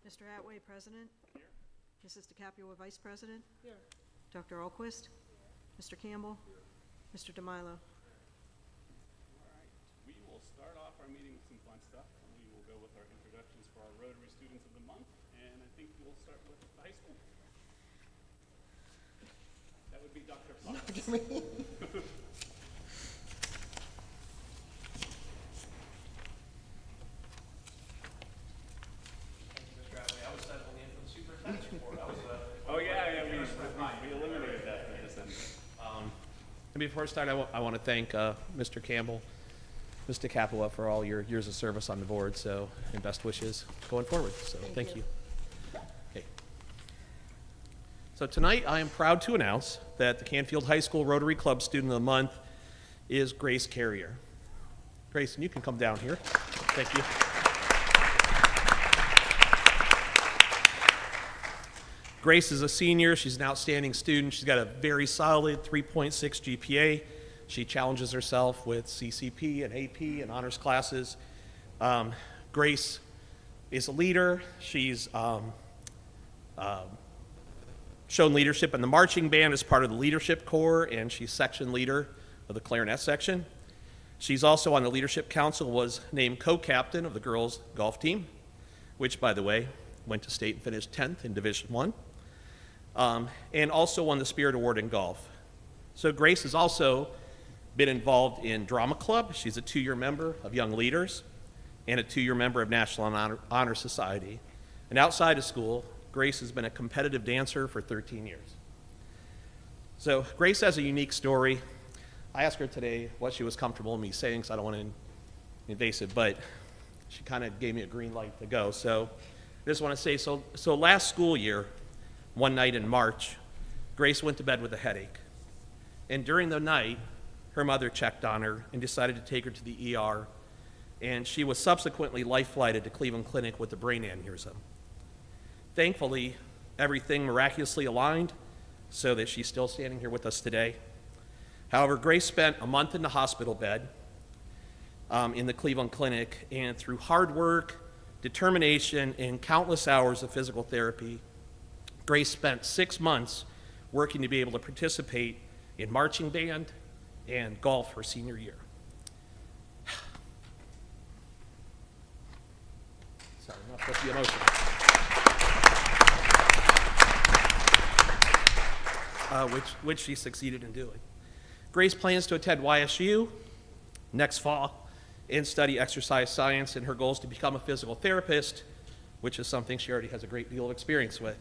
Mr. Atway, President. Here. Mrs. DeCapua, Vice President. Here. Dr. Alquist. Mr. Campbell. Mr. DeMilo. All right. We will start off our meeting with some fun stuff. We will go with our introductions for our Rotary Students of the Month, and I think we'll start with the high school. That would be Dr. Fox. Mr. Atway, I was settling in for the superintendent's report. Oh, yeah, we eliminated that from this end. And before I start, I want to thank Mr. Campbell, Mr. Capua for all your years of service on the board, and best wishes going forward. So thank you. Okay. So tonight, I am proud to announce that the Canfield High School Rotary Club Student of the Month is Grace Carrier. Grace, and you can come down here. Thank you. Grace is a senior. She's an outstanding student. She's got a very solid 3.6 GPA. She challenges herself with CCP and AP and honors classes. Grace is a leader. She's shown leadership in the marching band as part of the leadership corps, and she's section leader of the clarinet section. She's also on the leadership council, was named co-captain of the girls golf team, which, by the way, went to state and finished 10th in Division I. And also won the Spirit Award in golf. So Grace has also been involved in Drama Club. She's a 2-year member of Young Leaders and a 2-year member of National Honor Society. And outside of school, Grace has been a competitive dancer for 13 years. So Grace has a unique story. I asked her today what she was comfortable in me saying, because I don't want to be invasive, but she kind of gave me a green light to go. So I just want to say, so last school year, one night in March, Grace went to bed with a headache. And during the night, her mother checked on her and decided to take her to the ER. And she was subsequently life-flighted to Cleveland Clinic with a brain aneurysm. Thankfully, everything miraculously aligned so that she's still standing here with us today. However, Grace spent a month in the hospital bed in the Cleveland Clinic, and through hard work, determination, and countless hours of physical therapy, Grace spent 6 months working to be able to participate in marching band and golf her senior year. Sorry, I'm not supposed to be emotional. Which she succeeded in doing. Grace plans to attend YSU next fall and study exercise science, and her goal is to become a physical therapist, which is something she already has a great deal of experience with.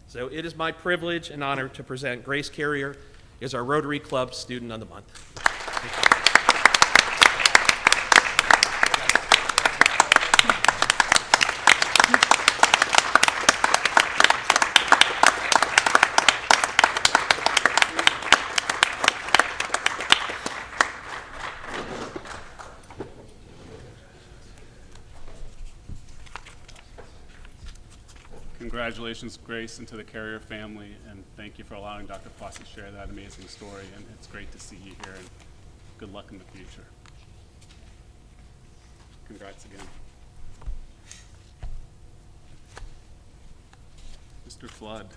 So it is my privilege and honor to present Grace Carrier as our Rotary Club Student of the Month. Thank you. Congratulations, Grace, and to the Carrier family, and thank you for allowing Dr. Foss to share that amazing story, and it's great to see you here, and good luck in the future. Congrats again. Mr. Flood.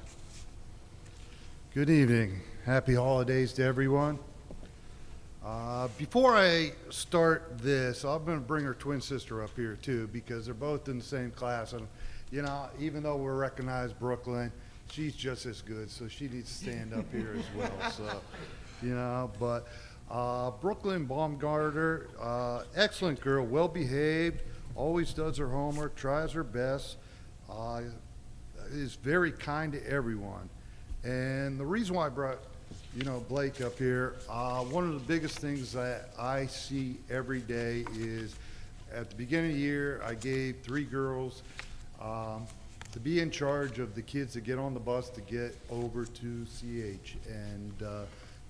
Good evening. Happy holidays to everyone. Before I start this, I'm going to bring her twin sister up here too, because they're both in the same class. And, you know, even though we're recognized Brooklyn, she's just as good, so she needs to stand up here as well. So, you know, but Brooklyn Baumgartner, excellent girl, well behaved, always does her homework, tries her best, is very kind to everyone. And the reason why I brought, you know, Blake up here, one of the biggest things that I see every day is at the beginning of the year, I gave 3 girls to be in charge of the kids that get on the bus to get over to CH. And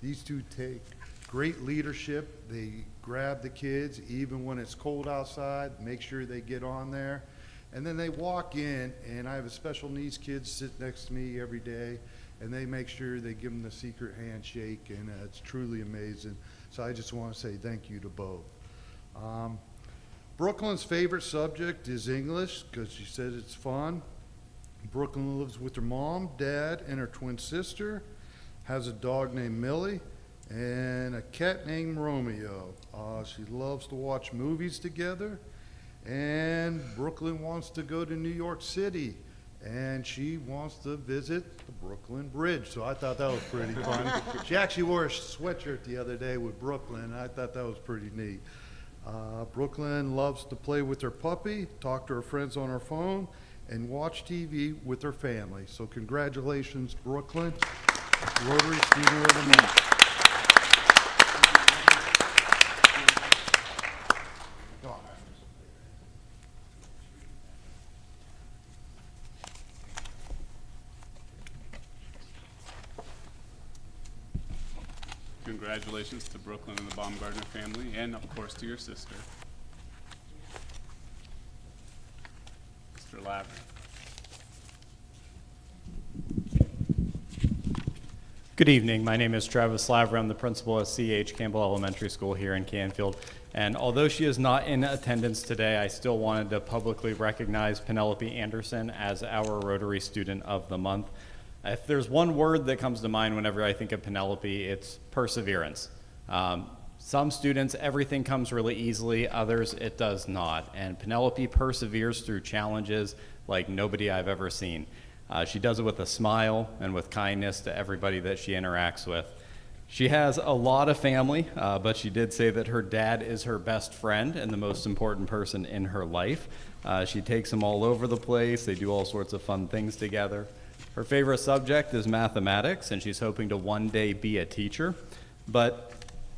these 2 take great leadership. They grab the kids even when it's cold outside, make sure they get on there. And then they walk in, and I have a special needs kid sit next to me every day, and they make sure they give them the secret handshake, and it's truly amazing. So I just want to say thank you to both. Brooklyn's favorite subject is English because she says it's fun. Brooklyn lives with her mom, dad, and her twin sister, has a dog named Millie, and a cat named Romeo. She loves to watch movies together, and Brooklyn wants to go to New York City, and she wants to visit the Brooklyn Bridge. So I thought that was pretty fun. She actually wore a sweatshirt the other day with Brooklyn, and I thought that was pretty neat. Brooklyn loves to play with her puppy, talk to her friends on her phone, and watch TV with her family. So congratulations, Brooklyn, Rotary Student of the Month. Congratulations to Brooklyn and the Baumgartner family, and of course to your sister. Mr. Lavin. Good evening. My name is Travis Laver. I'm the principal at C.H. Campbell Elementary School here in Canfield. And although she is not in attendance today, I still wanted to publicly recognize Penelope Anderson as our Rotary Student of the Month. If there's one word that comes to mind whenever I think of Penelope, it's perseverance. Some students, everything comes really easily, others it does not. And Penelope perseveres through challenges like nobody I've ever seen. She does it with a smile and with kindness to everybody that she interacts with. She has a lot of family, but she did say that her dad is her best friend and the most important person in her life. She takes him all over the place. They do all sorts of fun things together. Her favorite subject is mathematics, and she's hoping to one day be a teacher. But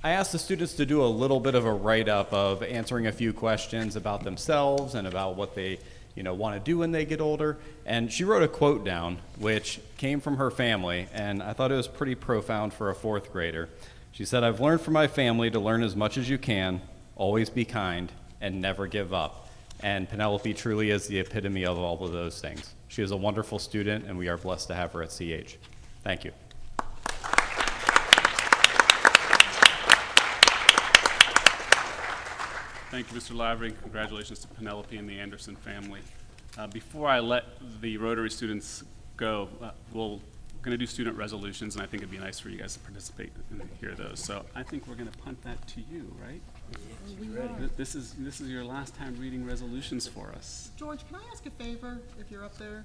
I asked the students to do a little bit of a write-up of answering a few questions about themselves and about what they want to do when they get older. And she wrote a quote down, which came from her family, and I thought it was pretty profound for a fourth grader. She said, "I've learned from my family to learn as much as you can, always be kind, and never give up." And Penelope truly is the epitome of all of those things. She is a wonderful student, and we are blessed to have her at CH. Thank you. Thank you, Mr. Lavery. Congratulations to Penelope and the Anderson family. Before I let the Rotary students go, we're going to do student resolutions, and I think it'd be nice for you guys to participate and hear those. So I think we're going to punt that to you, right? This is your last time reading resolutions for us. George, can I ask a favor if you're up there?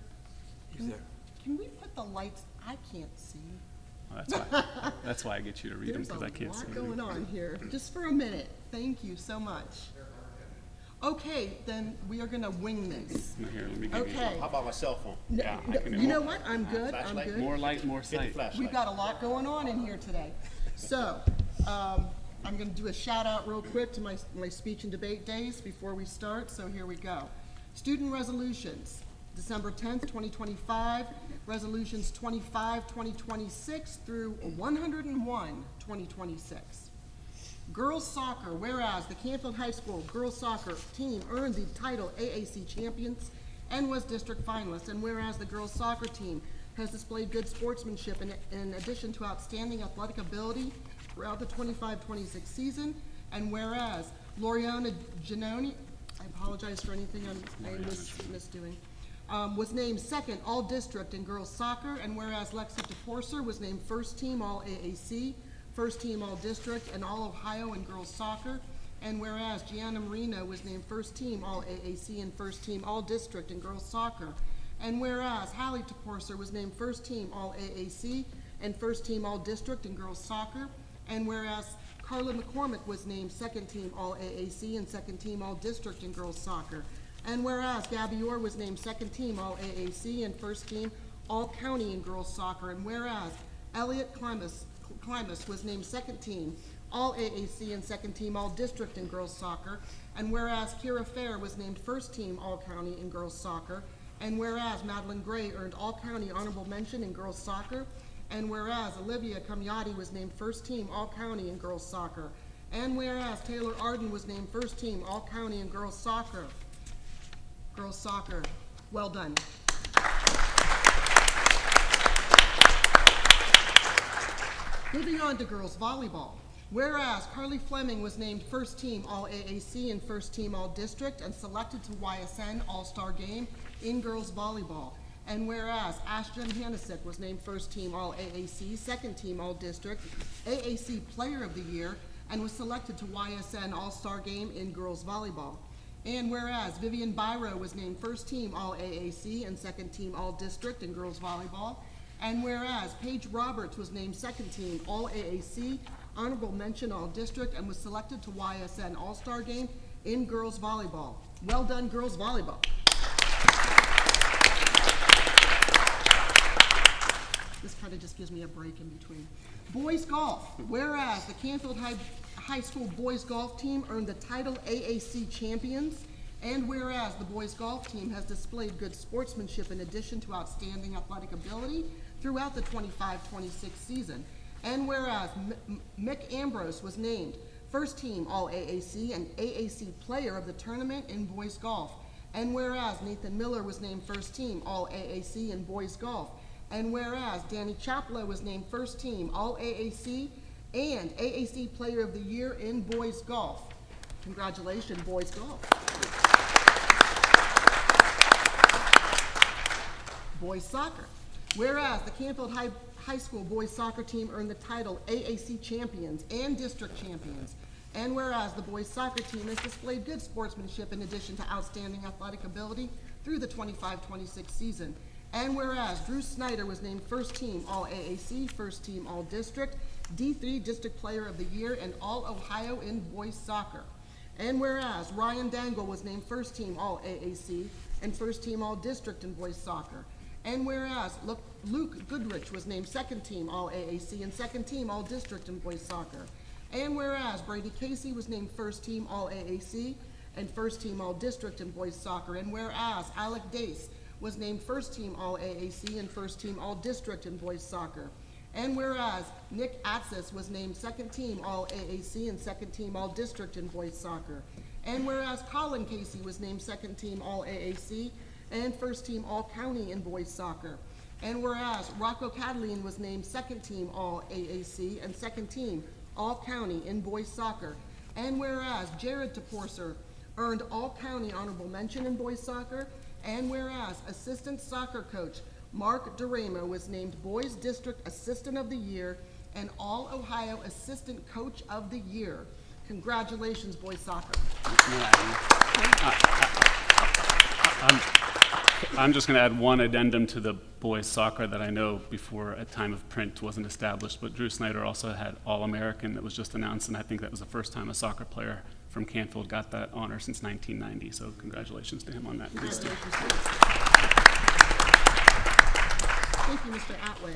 Can we put the lights? I can't see. That's why I get you to read them, because I can't see There's a them. lot going on here. Just for a minute. Thank you so much. Okay, then we are going to wing this. Here, let me give you. Okay. How about my cell phone? Yeah, I can do You know what? I'm good. I'm Flashlight? good. more light, more Get the sight. flashlight. We've got a lot going on in here today. So, I'm going to do a shout out real quick to my speech and debate days before we start. So here we go. Student resolutions, December 10th, 2025, resolutions 25, 2026 through 101, 2026. Girls soccer, whereas the Canfield High School girls soccer team earned the title AAC champions and was district finalist, and whereas the girls soccer team has displayed good sportsmanship in addition to outstanding athletic ability throughout the 25-26 season, and whereas Loriana Giannoni, I apologize for anything I misdoing, was named second all-district in girls soccer, and whereas Lexi DeForcer was named first team all-AAC, first team all-district, and all-Ohio in girls soccer, and whereas Gianna Marino was named first team all-AAC and first team all-district in girls soccer, and whereas Hallie DeForcer was named first team all-AAC and first team all-district in girls soccer, and whereas Carla McCormick was named second team all-AAC and second team all-district in girls soccer, and whereas Gabby Orr was named second team all-AAC and first team all-county in girls soccer, and whereas Elliot Klimas was named second team all-AAC and second team all-district in girls soccer, and whereas Kira Fair was named first team all-county in girls soccer, and whereas Madeline Gray earned all-county honorable mention in girls soccer, and whereas Olivia Camiotti was named first team all-county in girls soccer, and whereas Taylor Arden was named first team all-county in girls soccer. Girls soccer, well done. Moving on to girls volleyball. Whereas Carly Fleming was named first team all-AAC and first team all-district and selected to YSN All-Star Game in girls volleyball. And whereas Ashton Hanasick was named first team All-AAC, second team All-District, AAC Player of the Year, and was selected to YSN All-Star Game in girls volleyball. And whereas Vivian Byro was named first team All-AAC and second team All-District in girls volleyball. And whereas Paige Roberts was named second team All-AAC, honorable mention All-District, and was selected to YSN All-Star Game in girls volleyball. Well done, girls volleyball. This kind of just gives me a break in between. Boys golf. Whereas the Canfield High School boys golf team earned the title AAC champions, and whereas the boys golf team has displayed good sportsmanship in addition to outstanding athletic ability throughout the 25-26 season, and whereas Mick Ambrose was named first team All-AAC and AAC Player of the Tournament in boys golf, and whereas Nathan Miller was named first team All-AAC in boys golf, and whereas Danny Chaplow was named first team All-AAC and AAC Player of the Year in boys golf. Congratulations, boys golf. Boys soccer. Whereas the Canfield High School boys soccer team earned the title AAC champions and district champions, and whereas the boys soccer team has displayed good sportsmanship in addition to outstanding athletic ability through the 25-26 season, and whereas Drew Snyder was named first team All-AAC, first team All-District, D3 District Player of the Year, and All-Ohio in boys soccer. And whereas Ryan Dangle was named first team All-AAC and first team All-District in boys soccer. And whereas Luke Goodrich was named second team All-AAC and second team All-District in boys soccer. And whereas Brady Casey was named first team All-AAC and first team All-District in boys soccer. And whereas Alec Dace was named first team All-AAC and first team All-District in boys soccer. And whereas Nick Atsis was named second team All-AAC and second team All-District in boys soccer. And whereas Colin Casey was named second team All-AAC and first team All-County in boys soccer. And whereas Rocco Cataline was named second team All-AAC and second team All-County in boys soccer. And whereas Jared Toporser earned All-County honorable mention in boys soccer. And whereas assistant soccer coach Mark Duramo was named Boys District Assistant of the Year and All-Ohio Assistant Coach of the Year. Congratulations, boys soccer. I'm just going to add one addendum to the boys soccer that I know before a time of print wasn't established, but Drew Snyder also had All-American that was just announced, and I think that was the first time a soccer player from Canfield got that honor since 1990, so congratulations to him on that. Please do. Thank you, Mr. Atway.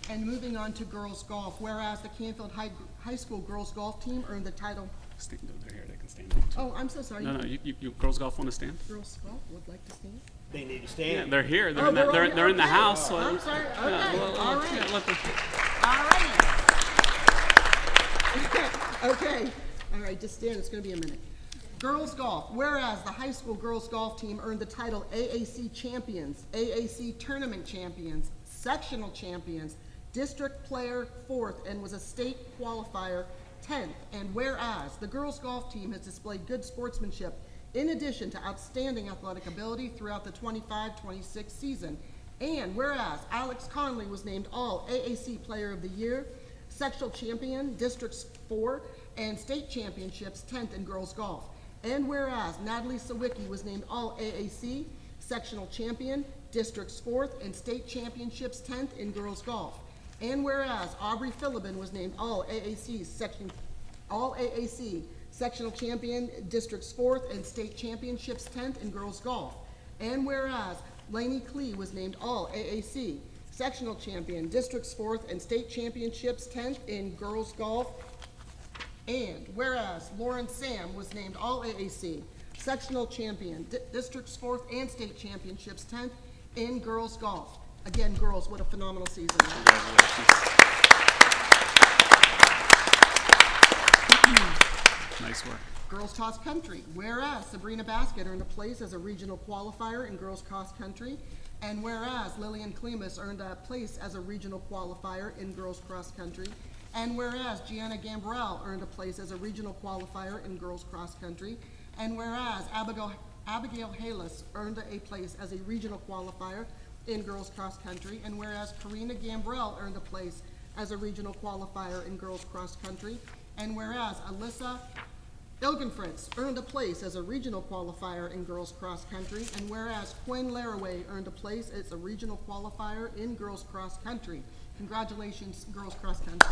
And moving on to girls golf, whereas the Canfield High School girls golf team earned the title. They're here, they can stand up too. Oh, I'm so sorry. No, you girls golf want to stand? Girls golf would like to stand. They need to Yeah, stand. they're here. They're, Oh, in, the, they're they're in the okay. house. So I'm sorry. Okay. well, All yeah, right. let them- All right. Okay. All right, just stand. It's going to be a minute. Girls golf. Whereas the high school girls golf team earned the title AAC champions, AAC tournament champions, sectional champions, district player 4th, and was a state qualifier 10th. And whereas the girls golf team has displayed good sportsmanship in addition to outstanding athletic ability throughout the 25-26 season. And whereas Alex Conley was named All AAC Player of the Year, sectional champion, districts 4, and state championships 10th in girls golf. And whereas Natalie Sawicki was named All AAC, sectional champion, districts 4th, and state championships 10th in girls golf. And whereas Aubrey Philibin was named All AAC, sectional champion, districts 4th, and state championships 10th in girls golf. And whereas Lainey Klee was named All AAC, sectional champion, districts 4th, and state championships 10th in girls golf. And whereas Lauren Sam was named All AAC, sectional champion, districts 4th, and state championships 10th in girls golf. Again, girls, what a phenomenal season. Nice work. Girls cross country, whereas Sabrina Basket earned a place as a regional qualifier in girls cross country, and whereas Lillian Klimas earned a place as a regional qualifier in girls cross country, and whereas Gianna Gambrell earned a place as a regional qualifier in girls cross country, and whereas Abigail Halis earned a place as a regional qualifier in girls cross country, and whereas Karina Gambrell earned a place as a regional qualifier in girls cross country, and whereas Alyssa Ilgenfritz earned a place as a regional qualifier in girls cross country, and whereas Quinn Laraway earned a place as a regional qualifier in girls cross country. Congratulations, girls cross country.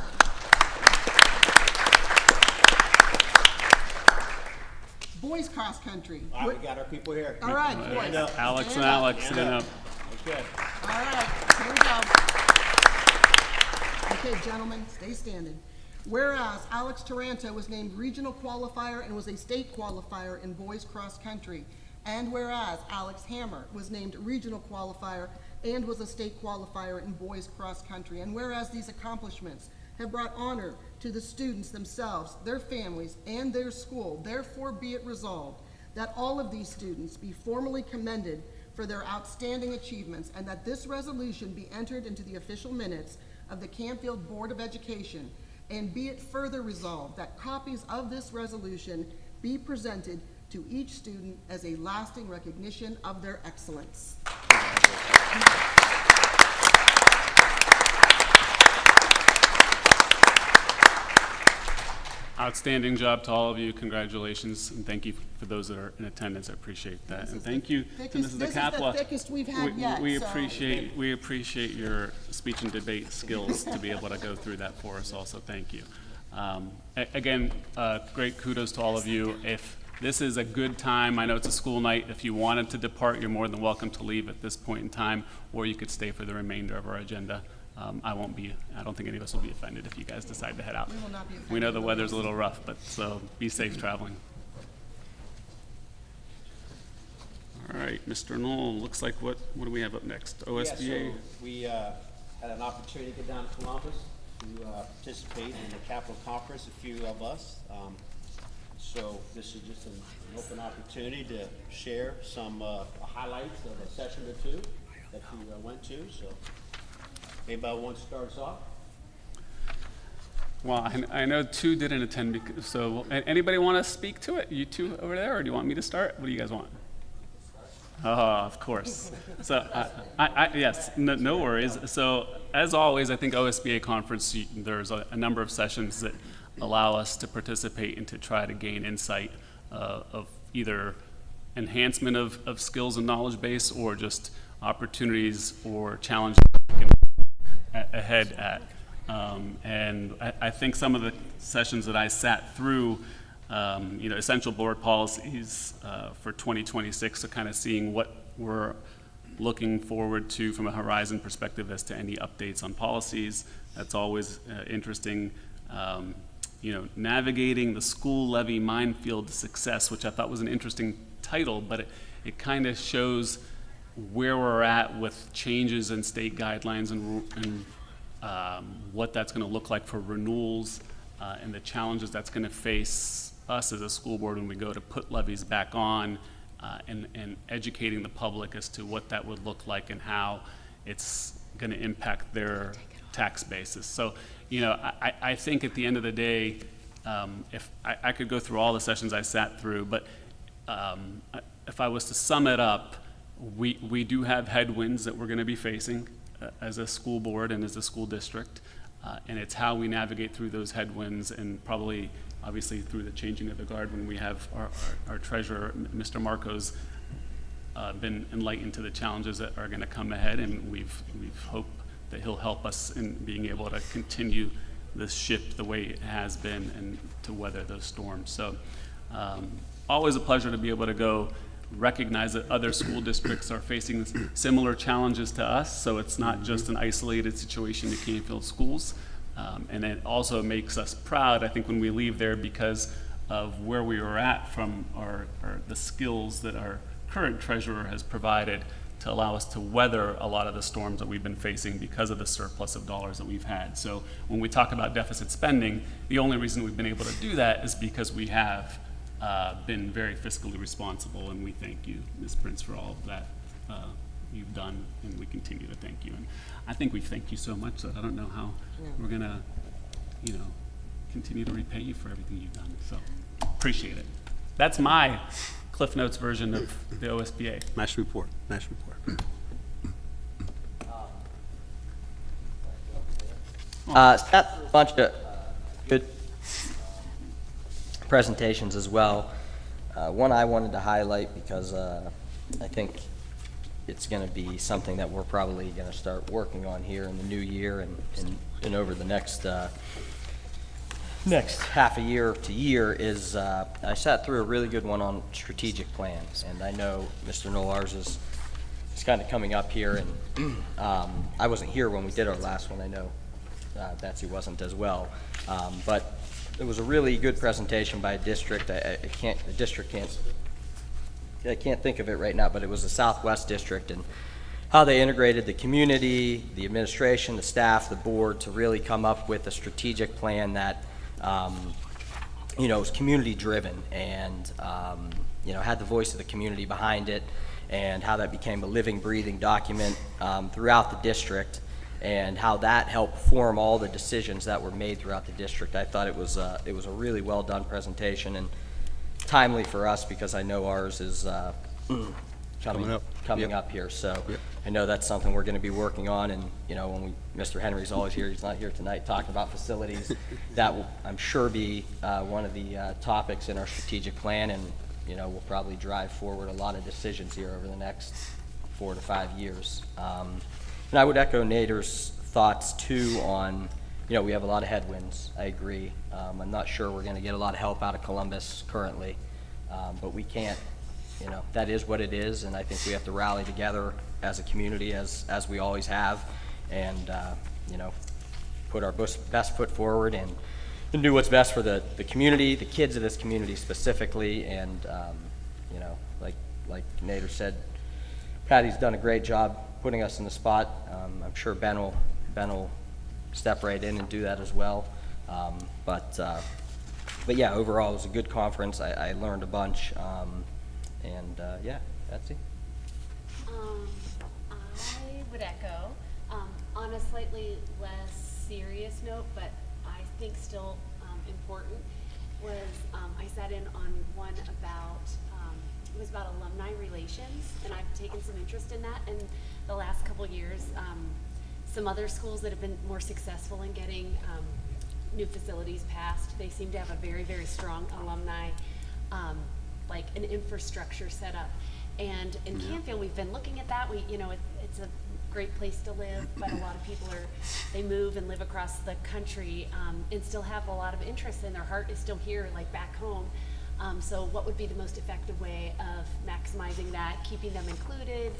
Boys cross country. All right, we got our people here. All right, boys. Alex and Stand up. Alex, stand up. Okay. All right, here we go. Okay, gentlemen, stay standing. Whereas Alex Taranto was named regional qualifier and was a state qualifier in boys cross country, and whereas Alex Hammer was named regional qualifier and was a state qualifier in boys cross country, and whereas these accomplishments have brought honor to the students themselves, their families, and their school, therefore be it resolved that all of these students be formally commended for their outstanding achievements, and that this resolution be entered into the official minutes of the Canfield Board of Education, and be it further resolved that copies of this resolution be presented to each student as a lasting recognition of their excellence. Outstanding job to all of you. Congratulations, and thank you for those that are in attendance. I appreciate that. And thank you to thickest- Mrs. this is the DeCapua. thickest we've had yet, We so- appreciate your speech and debate skills to be able to go through that for us also. Thank you. Again, great kudos to all of you. If this is a good time, I know it's a school night. If you wanted to depart, you're more than welcome to leave at this point in time, or you could stay for the remainder of our agenda. I don't think any of us will be offended if you guys decide to head out. We will not be offended. We know the weather's a little rough, but so be safe traveling. All right, Mr. Knoll, looks like what do we have up next? OSBA? Yeah, so we had an opportunity to get down to Columbus to participate in the Capitol Conference, a few of us. So this is just an open opportunity to share some highlights of a session or two that we went to. So anybody want to start us off? Well, I know two didn't attend, so anybody want to speak to it? You two over there, or do you want me to start? What do you guys want? Oh, of course. So, yes, no worries. So, as always, I think OSBA conference, there's a number of sessions that allow us to participate and to try to gain insight of either enhancement of skills and knowledge base, or just opportunities or challenges we can look ahead at. And I think some of the sessions that I sat through, essential board policies for 2026, so kind of seeing what we're looking forward to from a horizon perspective as to any updates on policies. That's always interesting. Navigating the school levy minefield to success, which I thought was an interesting title, but it kind of shows where we're at with changes in state guidelines and what that's going to look like for renewals and the challenges that's going to face us as a school board when we go to put levies back on, and educating the public as to what that would look like and how it's going to impact their tax basis. So, I think at the end of the day, if I could go through all the sessions I sat through, but if I was to sum it up, we do have headwinds that we're going to be facing as a school board and as a school district, and it's how we navigate through those headwinds, and probably obviously through the changing of the guard when we have our treasurer, Mr. Marco's, been enlightened to the challenges that are going to come ahead, and we've hoped that he'll help us in being able to continue this ship the way it has been and to weather those storms. So always a pleasure to be able to go recognize that other school districts are facing similar challenges to us, so it's not just an isolated situation to Canfield schools. And it also makes us proud, I think, when we leave there because of where we were at from the skills that our current treasurer has provided to allow us to weather a lot of the storms that we've been facing because of the surplus of dollars that we've had. So when we talk about deficit spending, the only reason we've been able to do that is because we have been very fiscally responsible, and we thank you, Ms. Prince, for all of that you've done, and we continue to thank you. And I think we thank you so much that I don't know how we're gonna, continue to repay you for everything you've done. So appreciate it. That's my Cliff Notes version of the OSBA. Nice report. Sat through a bunch of good presentations as well. One I wanted to highlight because I think it's going to be something that we're probably going to start working on here in the new year and over the next half a year to year is I sat through a really good one on strategic plans, and I know Mr. Noel, is kind of coming up here, and I wasn't here when we did our last one. I know Betsy wasn't as well, but it was a really good presentation by a district. I can't think of it right now, but it was the Southwest District, and how they integrated the community, the administration, the staff, the board to really come up with a strategic plan that was community driven and had the voice of the community behind it, and how that became a living, breathing document throughout the district, and how that helped form all the decisions that were made throughout the district. I thought it was a really well done presentation and timely for us because I know ours is coming up here. So I know that's something we're going to be working on, and when Mr. Henry's always here, he's not here tonight talking about facilities. That will, I'm sure, be one of the topics in our strategic plan, and we'll probably drive forward a lot of decisions here over the next 4 to 5 years. And I would echo Nader's thoughts too on, we have a lot of headwinds. I agree. I'm not sure we're going to get a lot of help out of Columbus currently, but we can't. That is what it is, and I think we have to rally together as a community, as we always have, and put our best foot forward and do what's best for the community, the kids of this community specifically, and like Nader said, Patty's done a great job putting us in the spot. I'm sure Ben will step right in and do that as well. But yeah, overall it was a good conference. I learned a bunch. Yeah, Betsy? I would echo, on a slightly less serious note, but I think still important, was I sat in on one about, it was about alumni relations, and I've taken some interest in that in the last couple years. Some other schools that have been more successful in getting new facilities passed, they seem to have a very, very strong alumni like an infrastructure set up. And in Canfield, we've been looking at that. It's a great place to live, but a lot of people they move and live across the country and still have a lot of interest, and their heart is still here, like back home. So what would be the most effective way of maximizing that, keeping them included,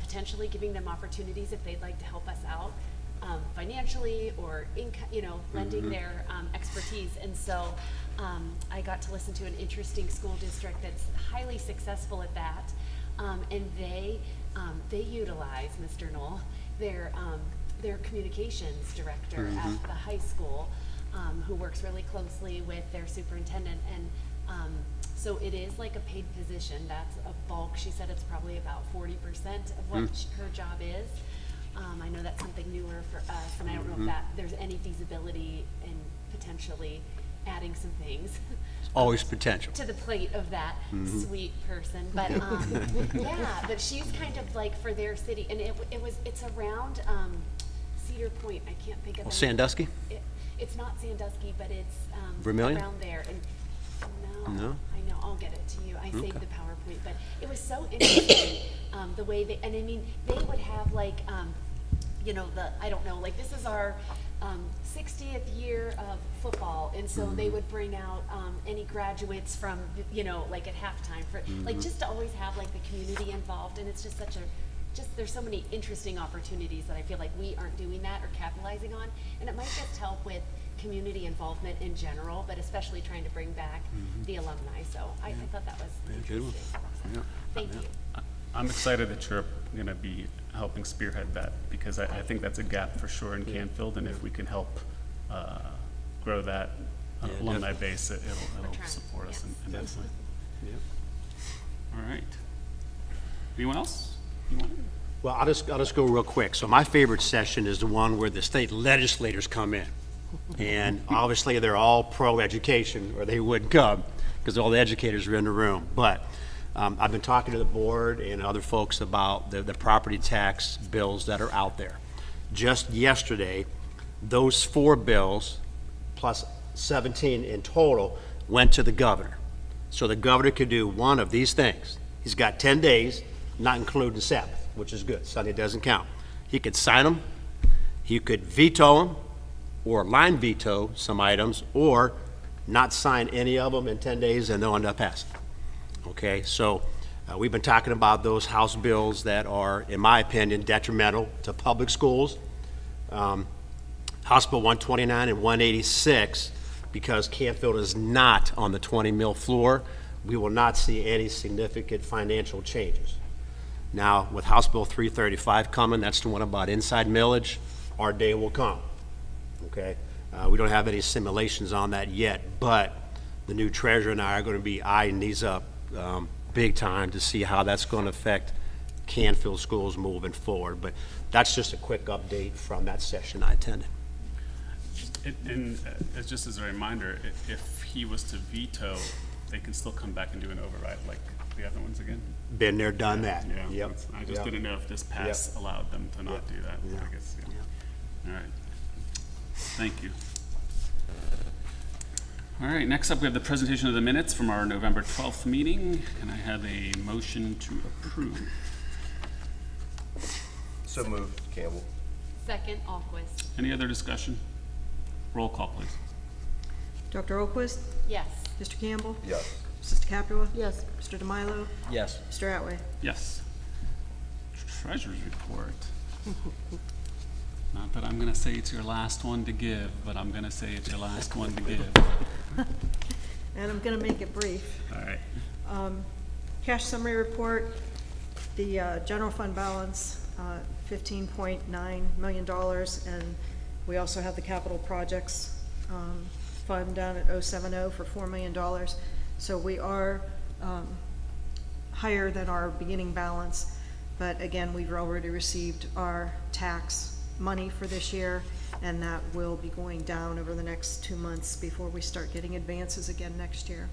potentially giving them opportunities if they'd like to help us out financially or lending their expertise. And so I got to listen to an interesting school district that's highly successful at that, and they utilize, Mr. Knoll, their communications director at the high school, who works really closely with their superintendent, and so it is like a paid position. That's a bulk. She said it's probably about 40% of what her job is. I know that's something newer for us, and I don't know if there's any feasibility in potentially adding some things. Always potential. To the plate of that sweet person, but yeah, but she's kind of like for their city, and it's around Cedar Point. I can't think of it. Sandusky? It's not Sandusky, but it's Vermillion? around there. And no, I know. I'll get it to you. I saved the PowerPoint, but it was so interesting the way they would have like I don't know, like this is our 60th year of football, and so they would bring out any graduates from like at halftime for like just to always have like the community involved, and it's just there's so many interesting opportunities that I feel like we aren't doing that or capitalizing on, and it might just help with community involvement in general, but especially trying to bring back the alumni. So I thought that was interesting. Thank you. I'm excited that you're going to be helping spearhead that, because I think that's a gap for sure in Canfield, and if we can help grow that alumni base, it'll support us immensely. All right. Anyone else? Well, I'll just go real quick. So my favorite session is the one where the state legislators come in. And obviously, they're all pro-education, or they wouldn't come, because all the educators are in the room. But I've been talking to the board and other folks about the property tax bills that are out there. Just yesterday, those 4 bills, plus 17 in total, went to the governor. So the governor could do one of these things. He's got 10 days, not including Sabbath, which is good. Sunday doesn't count. He could sign them, he could veto them, or line veto some items, or not sign any of them in 10 days and they'll end up passing. Okay, so we've been talking about those House bills that are, in my opinion, detrimental to public schools. House Bill 129 and 186, because Canfield is not on the 20 mil floor, we will not see any significant financial changes. Now, with House Bill 335 coming, that's the one about inside millage, our day will come, okay? We don't have any simulations on that yet, but the new treasurer and I are going to be eyeing these up big time to see how that's going to affect Canfield schools moving forward. But that's just a quick update from that session I attended. And just as a reminder, if he was to veto, they can still come back and do an override like the other ones again? Been there, done that. Yeah, Yep. I just Yep. didn't know if this pass allowed them to not Yep. do that. Yeah. I guess, yeah. All right. Thank you. All right, next up, we have the presentation of the minutes from our November 12th meeting. Can I have a motion to approve? So moved, Campbell. Second, Alquist. Any other discussion? Roll call, please. Dr. Alquist? Yes. Mr. Campbell? Yes. Mrs. DeCapua? Yes. Mr. DeMilo? Yes. Mr. Atway? Yes. Treasurer's report. Not that I'm going to say it's your last one to give, but I'm going to say it's your last one to give. And I'm going to make it brief. All right. Cash summary report, the general fund balance, $15.9 million, and we also have the capital projects fund down at 070 for $4 million. So we are higher than our beginning balance, but again, we've already received our tax money for this year, and that will be going down over the next 2 months before we start getting advances again next year.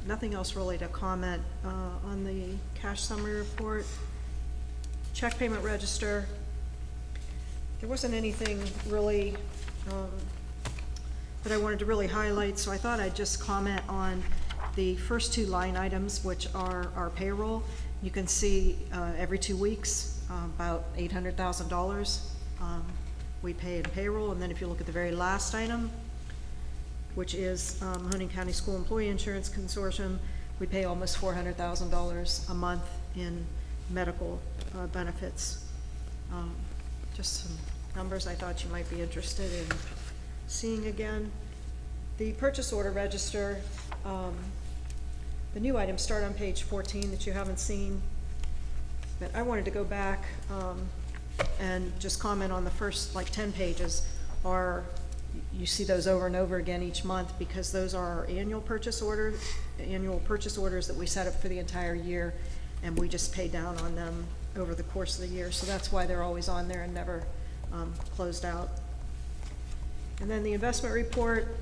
Nothing else really to comment on the cash summary report. Check payment register, there wasn't anything really that I wanted to really highlight, so I thought I'd just comment on the first 2 line items, which are our payroll. You can see every 2 weeks, about $800,000 we pay in payroll, and then if you look at the very last item, which is Mahoning County School Employee Insurance Consortium, we pay almost $400,000 a month in medical benefits. Just some numbers I thought you might be interested in seeing again. The purchase order register, the new items start on page 14 that you haven't seen, but I wanted to go back and just comment on the first 10 pages. You see those over and over again each month because those are our annual purchase orders that we set up for the entire year, and we just pay down on them over the course of the year. So that's why they're always on there and never closed out. And then the investment report,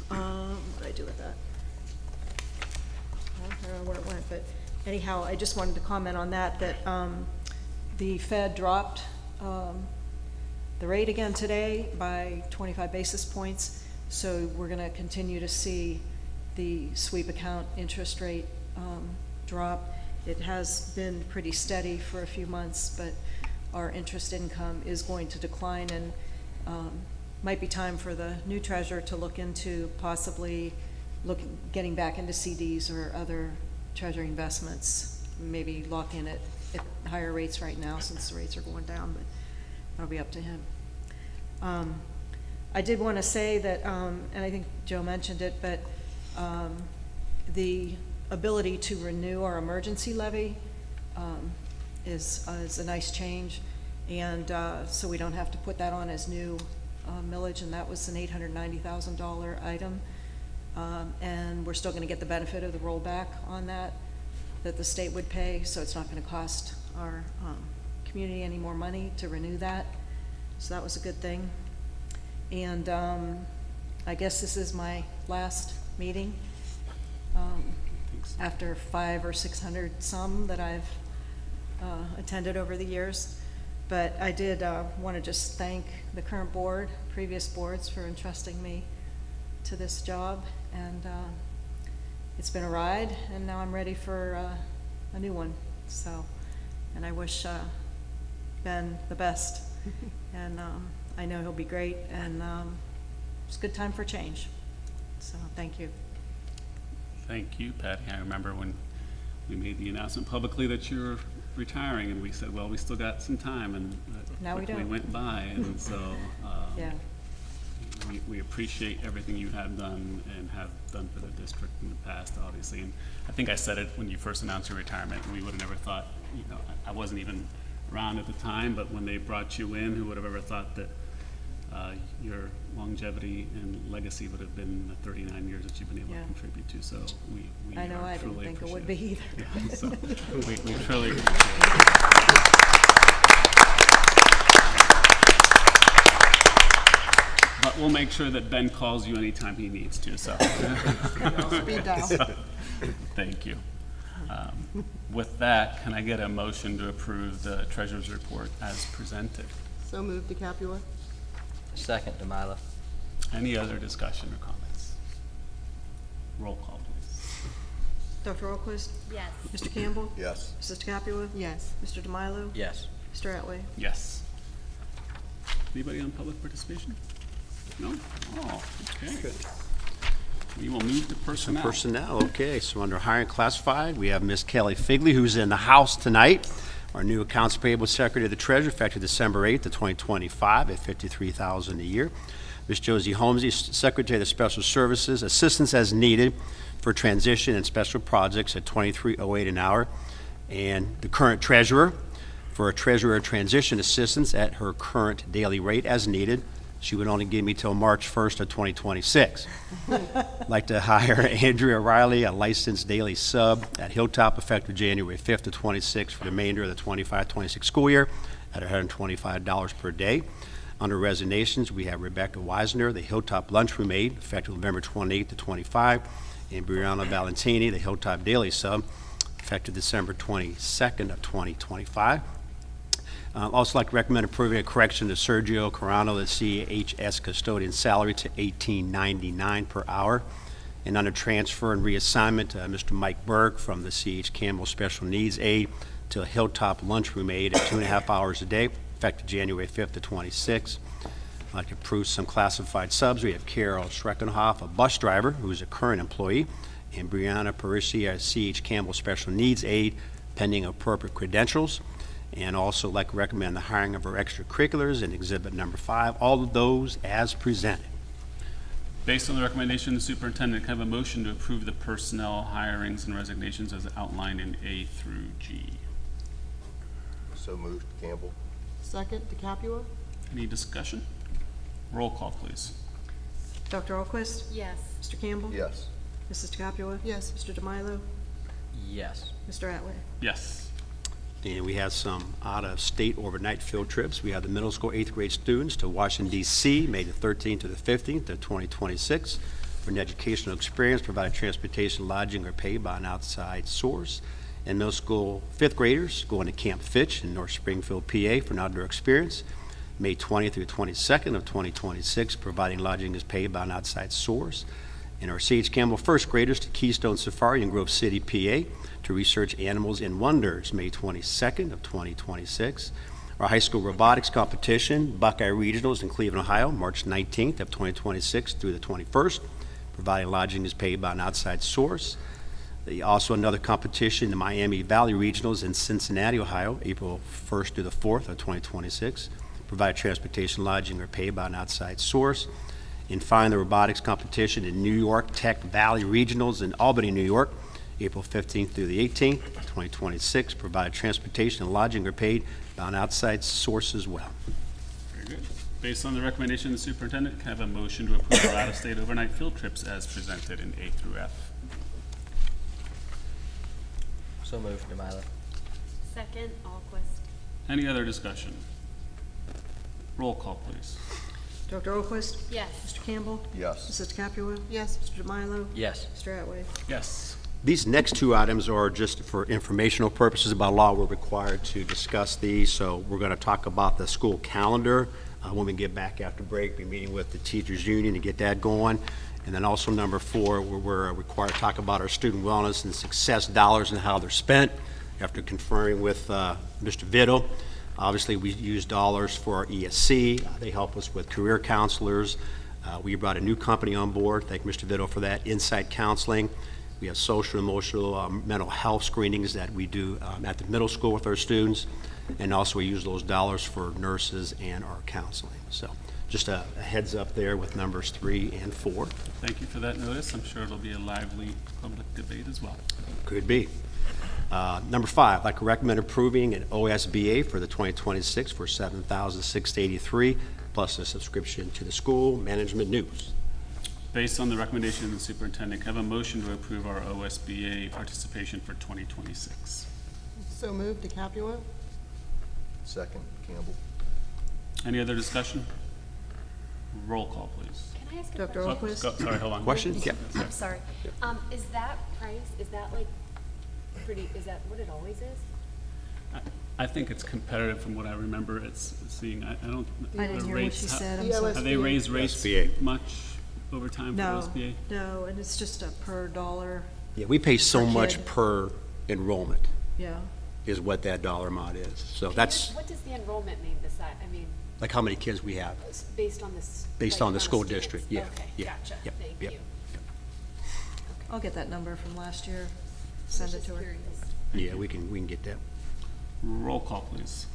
what did I do with that? I don't know where it went, but anyhow, I just wanted to comment on that the Fed dropped the rate again today by 25 basis points, so we're going to continue to see the sweep account interest rate drop. It has been pretty steady for a few months, but our interest income is going to decline, and might be time for the new treasurer to look into possibly getting back into CDs or other treasury investments, maybe lock in at higher rates right now since the rates are going down, but that'll be up to him. I did want to say that, and I think Joe mentioned it, but the ability to renew our emergency levy is a nice change, and so we don't have to put that on as new millage, and that was an $890,000 item. And we're still going to get the benefit of the rollback on that the state would pay, so it's not going to cost our community any more money to renew that. So that was a good thing. And I guess this is my last meeting after 500 or 600 some that I've attended over the years. But I did want to just thank the current board, previous boards, for entrusting me to this job. And it's been a ride, and now I'm ready for a new one. So, and I wish Ben the best. And I know he'll be great, and it's a good time for change. So, thank you. Thank you, Patty. I remember when we made the announcement publicly that you were retiring, and we said, well, we still got some time, and Now we quickly don't. went by, and so Yeah. we appreciate everything you have done and have done for the district in the past, obviously. And I think I said it when you first announced your retirement, we would have never thought, you know, I wasn't even around at the time, but when they brought you in, who would have ever thought that your longevity and legacy would have been the 39 years that you've been able Yeah. to contribute to, so we I know, I didn't truly think it appreciate would be either. Yeah, so we truly appreciate it. But we'll make sure that Ben calls you anytime he needs to, so. Speed dial. Thank you. With that, can I get a motion to approve the treasurer's report as presented? So moved, DeCapua? Second, Demila. Any other discussion or comments? Roll call, please. Dr. Alquist? Yes. Mr. Campbell? Yes. Mrs. DeCapua? Yes. Mr. DeMilo? Yes. Mr. Atway? Yes. Anybody on public participation? No? Oh, okay. We will move to personnel. Personnel, okay, so under hiring classified, we have Ms. Kelly Figley, who's in the house tonight, our new accounts payable secretary of the treasurer, effective December 8th of 2025 at $53,000 a year. Ms. Josie Holmesy, secretary of the special services, assistance as needed for transition and special projects at $23.08 an hour. And the current treasurer, for a treasurer transition assistance at her current daily rate as needed. She would only give me till March 1st of 2026. I'd like to hire Andrea Riley, a licensed daily sub at Hilltop, effective January 5th to 26th for the remainder of the 25-26 school year at $125 per day. Under resignations, we have Rebecca Wisner, the Hilltop lunchroom aide, effective November 28th to 25, and Brianna Valentini, the Hilltop daily sub, effective December 22nd of 2025. Also like to recommend approving a correction to Sergio Carano, the CHS custodian salary to $18.99 per hour. And under transfer and reassignment, Mr. Mike Berg from the CH Campbell Special Needs Aide to a Hilltop lunchroom aide at 2.5 hours a day, effective January 5th to 26th. I'd like to approve some classified subs. We have Carol Schreckenhoff, a bus driver who's a current employee, and Brianna Parisi, a CH Campbell Special Needs Aide, pending appropriate credentials. And also like to recommend the hiring of our extracurriculars in Exhibit Number 5, all of those as presented. Based on the recommendation of the superintendent, can I have a motion to approve the personnel hirings and resignations as outlined in A through G? So moved, Campbell. Second, DeCapua? Any discussion? Roll call, please. Dr. Alquist? Yes. Mr. Campbell? Yes. Mrs. DeCapua? Yes. Mr. DeMilo? Yes. Mr. Atway? Yes. And we have some out-of-state overnight field trips. We have the middle school 8th grade students to Washington, D.C., May the 13th to the 15th of 2026 for an educational experience, provided transportation, lodging, or paid by an outside source. And middle school 5th graders going to Camp Fitch in North Springfield, PA for an outdoor experience, May 20th through 22nd of 2026, providing lodging is paid by an outside source. And our C.H. Campbell 1st graders to Keystone Safari in Grove City, PA, to research animals and wonders, May 22nd of 2026. Our high school robotics competition, Buckeye Regionals in Cleveland, Ohio, March 19th of 2026 through the 21st, providing lodging is paid by an outside source. Also another competition, the Miami Valley Regionals in Cincinnati, Ohio, April 1st through the 4th of 2026, provided transportation, lodging are paid by an outside source. And finally, the robotics competition in New York Tech Valley Regionals in Albany, New York, April 15th through the 18th, 2026, provided transportation and lodging are paid by an outside source as well. Very good. Based on the recommendation of the superintendent, can I have a motion to approve our out-of-state overnight field trips as presented in A through F? So moved, Demila. Second, Alquist. Any other discussion? Roll call, please. Dr. Alquist? Yes. Mr. Campbell? Yes. Mrs. DeCapua? Yes. Mr. DeMilo? Yes. Mr. Atway? Yes. These next two items are just for informational purposes. By law, we're required to discuss these, so we're going to talk about the school calendar. When we get back after break, we're meeting with the teachers' union to get that going. And then also number 4, we're required to talk about our student wellness and success dollars and how they're spent. After conferring with Mr. Vittle, obviously we use dollars for our ESC. They help us with career counselors. We brought a new company on board. Thank Mr. Vittle for that. Insight Counseling. We have social, emotional, mental health screenings that we do at the middle school with our students. And also we use those dollars for nurses and our counseling. So just a heads up there with numbers 3 and 4. Thank you for that notice. I'm sure it'll be a lively public debate as well. Could be. Number 5, I'd like to recommend approving an OSBA for the 2026 for $7,683 plus a subscription to the school management news. Based on the recommendation of the superintendent, can I have a motion to approve our OSBA participation for 2026? So moved. DeCapua? Second, Campbell. Any other discussion? Roll call, please. Can I ask a Dr. question? Alquist? Sorry, hold on. Question? Yeah. I'm sorry. Is that price, is that like pretty, is that what it always is? I think it's competitive from what I remember it's seeing. I don't. I didn't the hear what rates- she ha- said, I'm The sorry. Have they raised rates SBA. much over time for No, OSBA? no, and it's just a per dollar, Yeah, we pay so Per much kid. per enrollment yeah. is what that dollar amount is. So Can that's you- What does the enrollment mean beside, I mean, like how many kids we have. based on this? Based like, on the school students? district, yeah, Okay, yeah, gotcha. yep, Thank yep. you. I'll get that number from last year, send it Just to her. curious. Yeah, we can get that. Roll call, please.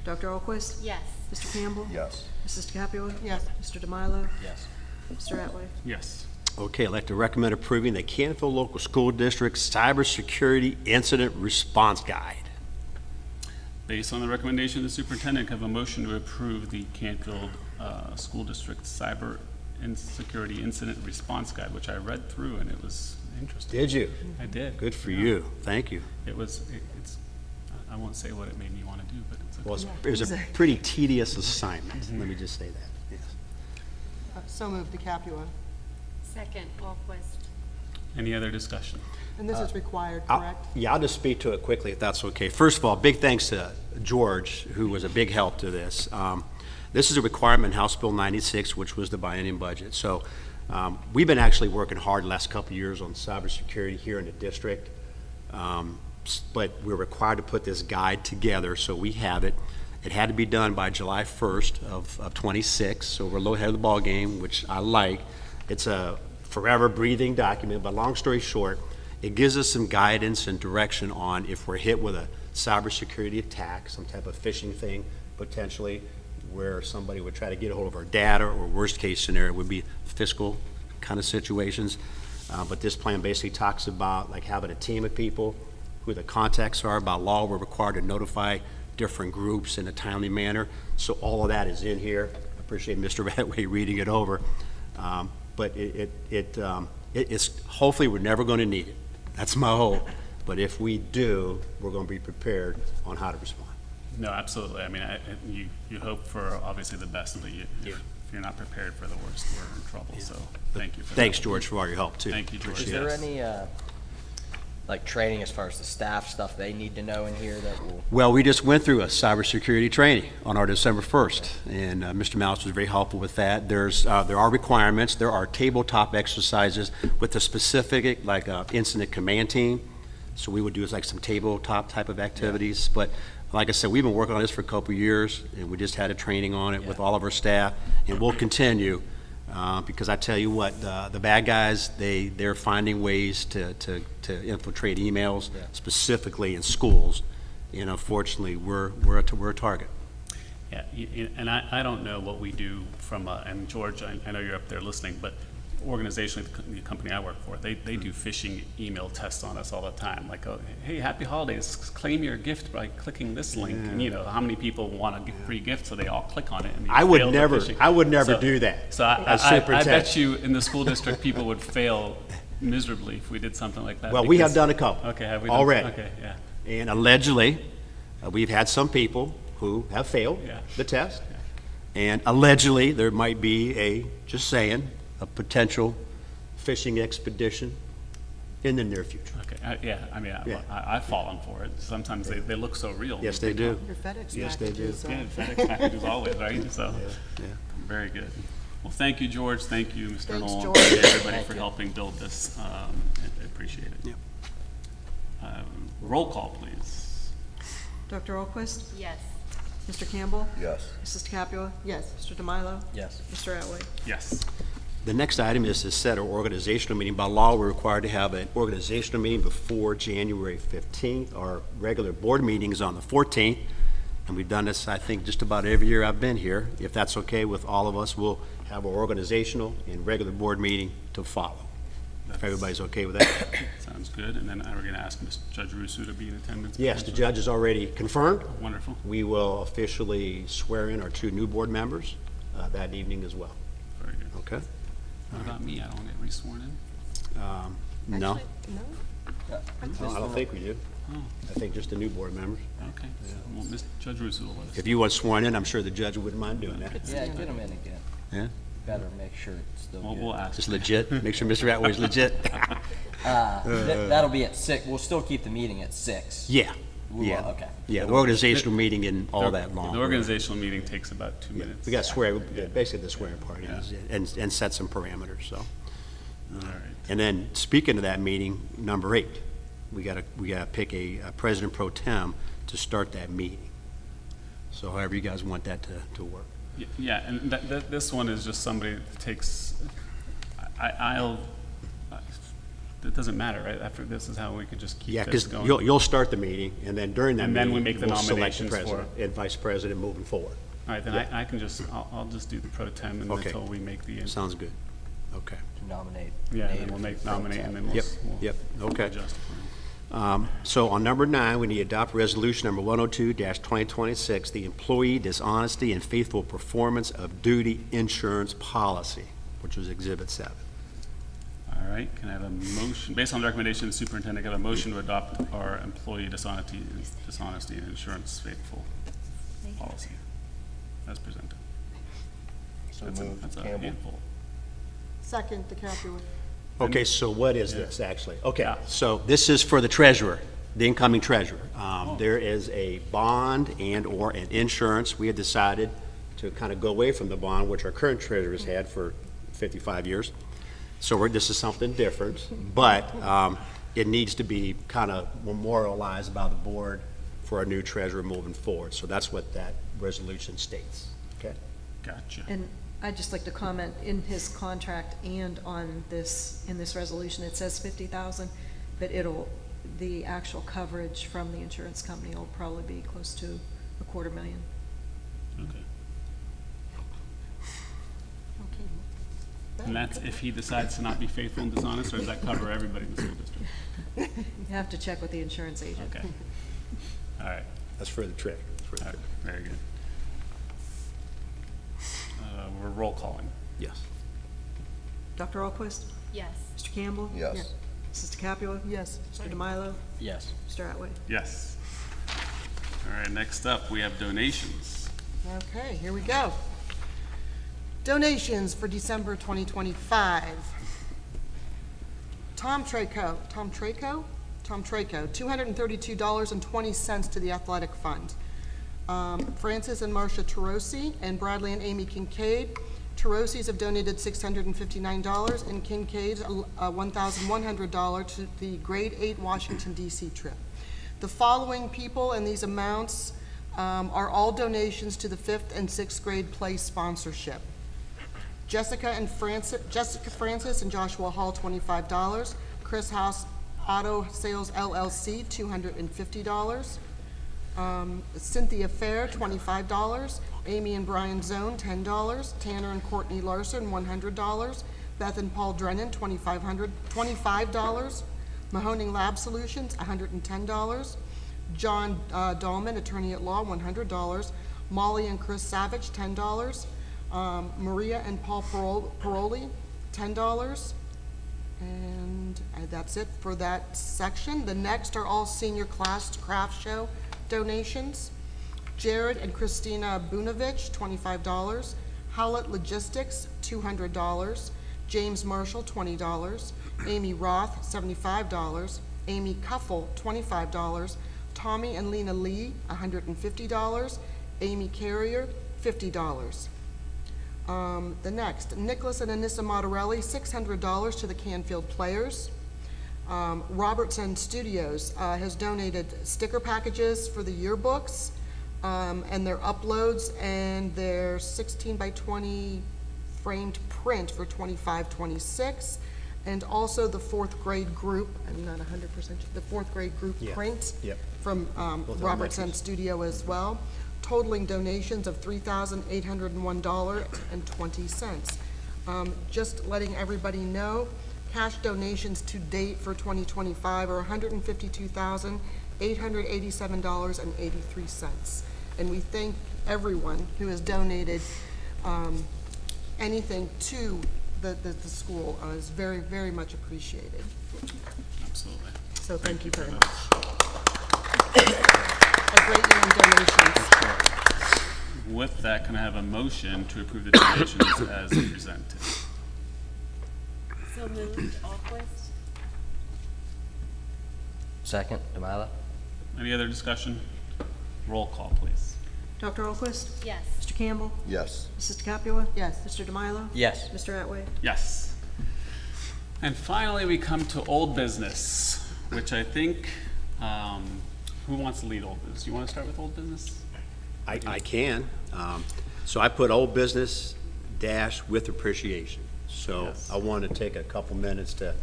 Dr. Alquist? Yes. Mr. Campbell? Yes. Mrs. DeCapua? Yes. Mr. DeMilo? Yes. Mr. Atwood? Yes. Okay, I'd like to recommend approving the Canfield Local School District Cybersecurity Incident Response Guide. Based on the recommendation of the superintendent, can I have a motion to approve the Canfield School District Cyber and Security Incident Response Guide, which I read through and it was interesting. Did you? I did. Good for Yeah. you. Thank you. It's, I won't say what it made me want to do, but it's okay. Well, it was a pretty tedious assignment. Let me just say that. Yes. So moved. DeCapua? Second, Alquist. Any other discussion? And this is required, I'll- correct? Yeah, I'll just speak to it quickly if that's okay. First of all, big thanks to George, who was a big help to this. This is a requirement in House Bill 96, which was the biennium budget. So we've been actually working hard the last couple of years on cybersecurity here in the district. But we're required to put this guide together, so we have it. It had to be done by July 1st of 26, so we're a little ahead of the ballgame, which I like. It's a forever breathing document, but long story short, it gives us some guidance and direction on if we're hit with a cybersecurity attack, some type of phishing thing, potentially, where somebody would try to get a hold of our data, or worst case scenario would be fiscal kind of situations. But this plan basically talks about like having a team of people, who the contacts are. By law, we're required to notify different groups in a timely manner. So all of that is in here. I appreciate Mr. Radway reading it over. But it's, hopefully we're never going to need it. That's my hope. But if we do, we're going to be prepared on how to respond. No, absolutely. I mean, you hope for obviously the best, but if you're not prepared for the worst, we're in trouble. So thank you for that. Thanks, George, for all your help, too. Thank you, George. Is there any, like, training as far as the staff stuff they need to know in here that will? Well, we just went through a cybersecurity training on our December 1st, and Mr. Mouse was very helpful with that. There are requirements. There are tabletop exercises with the specific, like, incident command team. So we would do like some tabletop type of activities. But like I said, we've been working on this for a couple of years, and we just had a training on it with all of our staff, and we'll continue. Because I tell you what, the bad guys, they're finding ways to infiltrate emails, specifically in schools, and unfortunately, we're a target. Yeah, and I don't know what we do from, and George, I know you're up there listening, but organizationally, the company I work for, they do phishing email tests on us all the time. Like, oh, hey, happy holidays, claim your gift by clicking this link. And you know, how many people want a free gift, so they all click on it. And you I would fail the never phishing. do that. So as I superintendent. bet you in the school district, people would fail miserably if we did something like that. Well, we have because- done a couple. Okay, have we done? Already. Okay, yeah. And allegedly, we've had some people who have failed Yeah. the test. And allegedly, there might be just saying, a potential phishing expedition in the near future. Okay, yeah, I mean, Yeah. I've fallen for it. Sometimes they look so real. Yes, they do. Your FedEx Yes, they do. packages, Yeah, FedEx packages always, right? So, Yeah. very good. Well, thank you, George. Thank you, Mr. Thanks, Knoll. George. And everybody Thank for you. helping build this. I appreciate it. Yep. Roll call, please. Dr. Alquist? Yes. Mr. Campbell? Yes. Mrs. DeCapua? Yes. Mr. DeMilo? Yes. Mr. Atwood? Yes. The next item is to set our organizational meeting. By law, we're required to have an organizational meeting before January 15th. Our regular board meeting is on the 14th, and we've done this, I think, just about every year I've been here. If that's okay with all of us, we'll have our organizational and regular board meeting to follow. If everybody's okay with that? Sounds good. And then we're going to ask Judge Russo to be in attendance. Yes, the potentially. judge is already confirmed. Wonderful. We will officially swear in our 2 new board members that evening as well. Very good. Okay? What about me? I don't get re-sworn in? No, Actually, no? I don't think we do. Oh, I think just the new board members. okay. Well, Judge Russo will let us. If you want sworn in, I'm sure the judge wouldn't mind doing that. Yeah, get them in again. Yeah? Better make sure it's still Well, good. we'll ask. Just legit, make sure Mr. Atwood's legit. That'll be at 6. We'll still keep the meeting at 6. Yeah, We will, yeah. okay. Yeah, the organizational meeting and all that long. The organizational meeting takes about 2 Yeah, minutes. we got swear, basically the swearing part, Yeah. and set some parameters, so. All right. And then, speaking of that meeting, number 8, we gotta pick a president pro tem to start that meeting. So however you guys want that to work. Yeah, and this one is just somebody that takes, it doesn't matter, right? After this is how we could just Yeah, keep this because going. you'll start the meeting, and then during that And meeting. then we make the we'll select nominations for- president and vice president moving forward. All right, then I can just, I'll just do the pro tem and Okay. until we make the. Sounds good. Okay. To nominate. Yeah, Nate and we'll make for pro nominate, temp. and then we'll. Yep, we'll yep, okay. adjust it. So on number 9, we need to adopt resolution number 102-2026, the employee dishonesty and faithful performance of duty insurance policy, which was Exhibit 7. All right, can I have a motion, based on the recommendation of the superintendent, can I have a motion to adopt our employee dishonesty and insurance faithful policy as presented? So That's moved, a Campbell. handful. Second, DeCapua. Okay, so what is this, actually? Okay, Yeah. so this is for the treasurer, the incoming treasurer. There is a bond and/or an insurance. We had decided to kind of go away from the bond, which our current treasurer's had for 55 years. So this is something different, but it needs to be kind of memorialized by the board for our new treasurer moving forward. So that's what that resolution states, okay? Gotcha. And I'd just like to comment, in his contract and on this, in this resolution, it says 50,000, but the actual coverage from the insurance company will probably be close to $250,000. Okay. Okay. And that's if he decides to not be faithful and dishonest, or does that cover everybody in the school district? You have to check with the insurance agent. Okay. All right, That's for the trick. For the all right, trick. very good. We're roll calling. Yes. Dr. Alquist? Yes. Mr. Campbell? Yes. Mrs. DeCapua? Yes. Mr. DeMilo? Yes. Mr. Atwood? Yes. All right, next up, we have donations. Okay, here we go. Donations for December 2025. Tom Traco, $232.20 to the athletic fund. Francis and Marcia Tarosi and Bradley and Amy Kincaid. Tarosi's have donated $659 and Kincaid's $1,100 to the grade 8 Washington DC trip. The following people and these amounts are all donations to the 5th and 6th grade play sponsorship. Jessica Francis and Joshua Hall, $25. Chris House Auto Sales LLC, $250. Cynthia Fair, $25. Amy and Brian Zone, $10. Tanner and Courtney Larson, $100. Beth and Paul Drennan, $25. Mahoning Lab Solutions, $110. John Dahlman, attorney at law, $100. Molly and Chris Savage, $10. Maria and Paul Paroli, $10. And that's it for that section. The next are all senior class craft show donations. Jared and Christina Bunovich, $25. Howlett Logistics, $200. James Marshall, $20. Amy Roth, $75, Amy Cuffle, $25, Tommy and Lena Lee, $150, Amy Carrier, $50. The next, Nicholas and Anissa Motorelli, $600 to the Canfield Players. Robertson Studios has donated sticker packages for the yearbooks and their uploads and their 16 by 20 framed print for 25-26, and also the fourth grade group, I'm not 100% sure, the fourth grade group Yeah. print Yep. from Both Robertson elementaries. Studio as well, totaling donations of $3,801.20. Just letting everybody know, cash donations to date for 2025 are $152,887.83. And we thank everyone who has donated anything to the school. Is very, very much appreciated. Absolutely. So thank you very much. A great year in donations. With that, can I have a motion to approve the donations as presented? So moved, Alquist. Second, Demila? Any other discussion? Roll call, please. Dr. Alquist? Yes. Mr. Campbell? Yes. Mrs. DeCapua? Yes. Mr. Demilo? Yes. Mr. Atway? Yes. And finally, we come to old business, which I think, who wants to lead old business? You want to start with old business? I can. So I put old business dash with appreciation. So Yes. I want to take a couple minutes to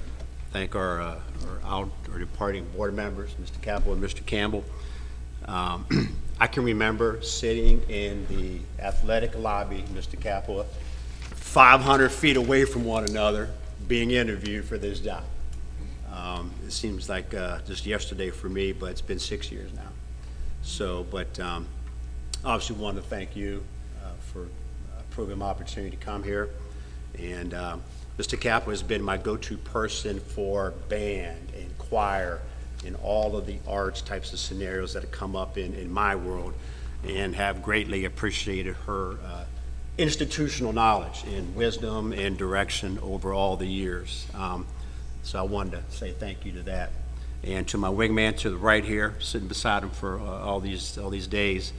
thank our departing board members, Mr. Capel and Mr. Campbell. I can remember sitting in the athletic lobby, Mr. Capel, 500 feet away from one another, being interviewed for this job. It seems like just yesterday for me, but it's been 6 years now. So, but obviously want to thank you for approving my opportunity to come here. And Mr. Capel has been my go-to person for band and choir and all of the arts types of scenarios that have come up in my world, and have greatly appreciated her institutional knowledge and wisdom and direction over all the years. So I wanted to say thank you to that. And to my wingman to the right here, sitting beside him for all these days,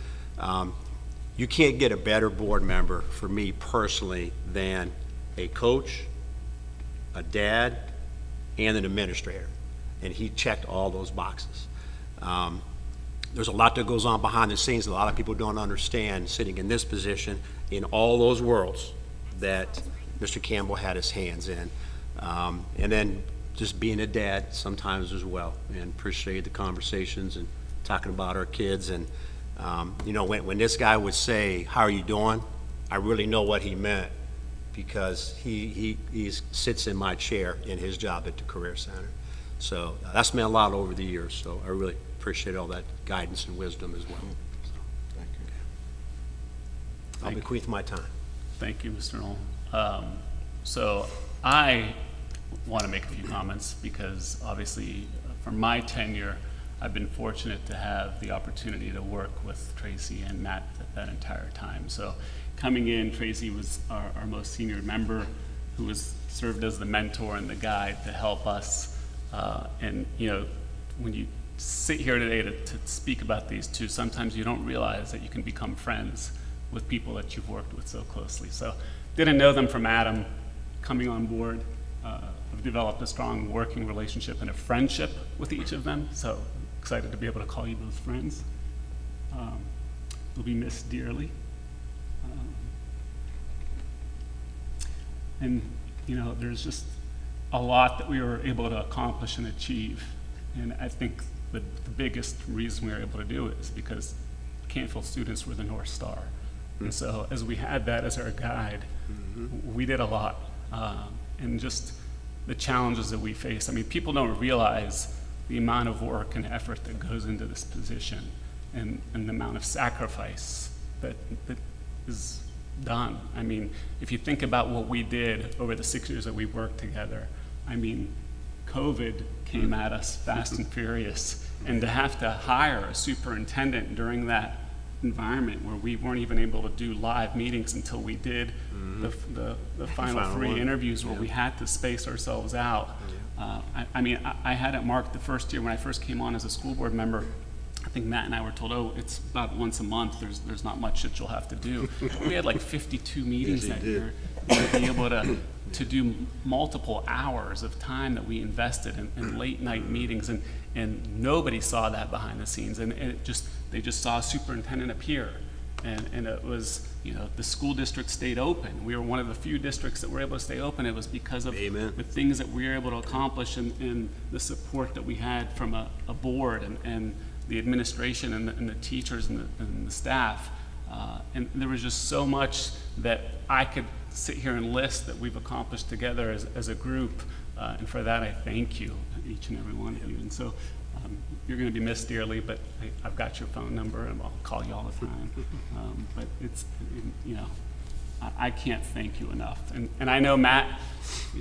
you can't get a better board member for me personally than a coach, a dad, and an administrator. And he checked all those boxes. There's a lot that goes on behind the scenes that a lot of people don't understand, sitting in this position in all those worlds that Mr. Campbell had his hands in. And then just being a dad sometimes as well, and appreciate the conversations and talking about our kids. And you know, when this guy would say, "How are you doing?" I really know what he meant, because he sits in my chair in his job at the Career Center. So that's meant a lot over the years, so I really appreciate all that guidance and wisdom as well. So, I'll bequeath my time. Thank you, Mr. Knoll. So I want to make a few comments because obviously from my tenure, I've been fortunate to have the opportunity to work with Tracy and Matt that entire time. So coming in, Tracy was our most senior member, who was served as the mentor and the guide to help us. And you know, when you sit here today to speak about these two, sometimes you don't realize that you can become friends with people that you've worked with so closely. So didn't know them from Adam. Coming on board, I've developed a strong working relationship and a friendship with each of them. So excited to be able to call you both friends. You'll be missed dearly. And you know, there's just a lot that we were able to accomplish and achieve. And I think the biggest reason we were able to do it is because Canfield students were the North Star. And so as we had that as our guide, we did a lot. And just the challenges that we face. I mean, people don't realize the amount of work and effort that goes into this position, and the amount of sacrifice that is done. I mean, if you think about what we did over the 6 years that we worked together, I mean, COVID came at us fast and furious, and to have to hire a superintendent during that environment where we weren't even able to do live meetings until we did the final Final 3 one. interviews where we had to space ourselves out. I mean, I had it marked the first year when I first came on as a school board member. I think Matt and I were told, oh, it's about once a month, there's not much that you'll have to do. We had like 52 meetings that year to be able to do multiple hours of time that we invested in late night meetings, and nobody saw that behind the scenes, and they just saw a superintendent appear, and it was, you know, the school district stayed open. We were one of the few districts that were able to stay open. It was because of Amen. the things that we were able to accomplish and the support that we had from a board and the administration and the teachers and the staff. And there was just so much that I could sit here and list that we've accomplished together as a group. And for that, I thank you, each and every one of you. And so you're going to be missed dearly, but I've got your phone number and I'll call you all the time. But it's, you know, I can't thank you enough. And I know Matt,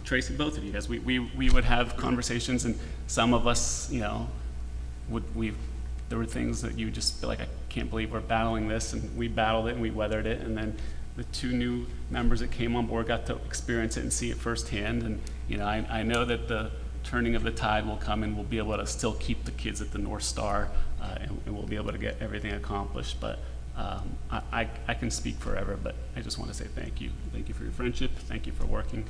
Tracy, both of you guys, we would have conversations, and some of us, you know, there were things that you just feel like, I can't believe we're battling this, and we battled it and we weathered it, and then the 2 new members that came on board got to experience it and see it firsthand. And you know, I know that the turning of the tide will come, and we'll be able to still keep the kids at the North Star, and we'll be able to get everything accomplished. But I can speak forever, but I just want to say thank you. Thank you for your friendship. Thank you for working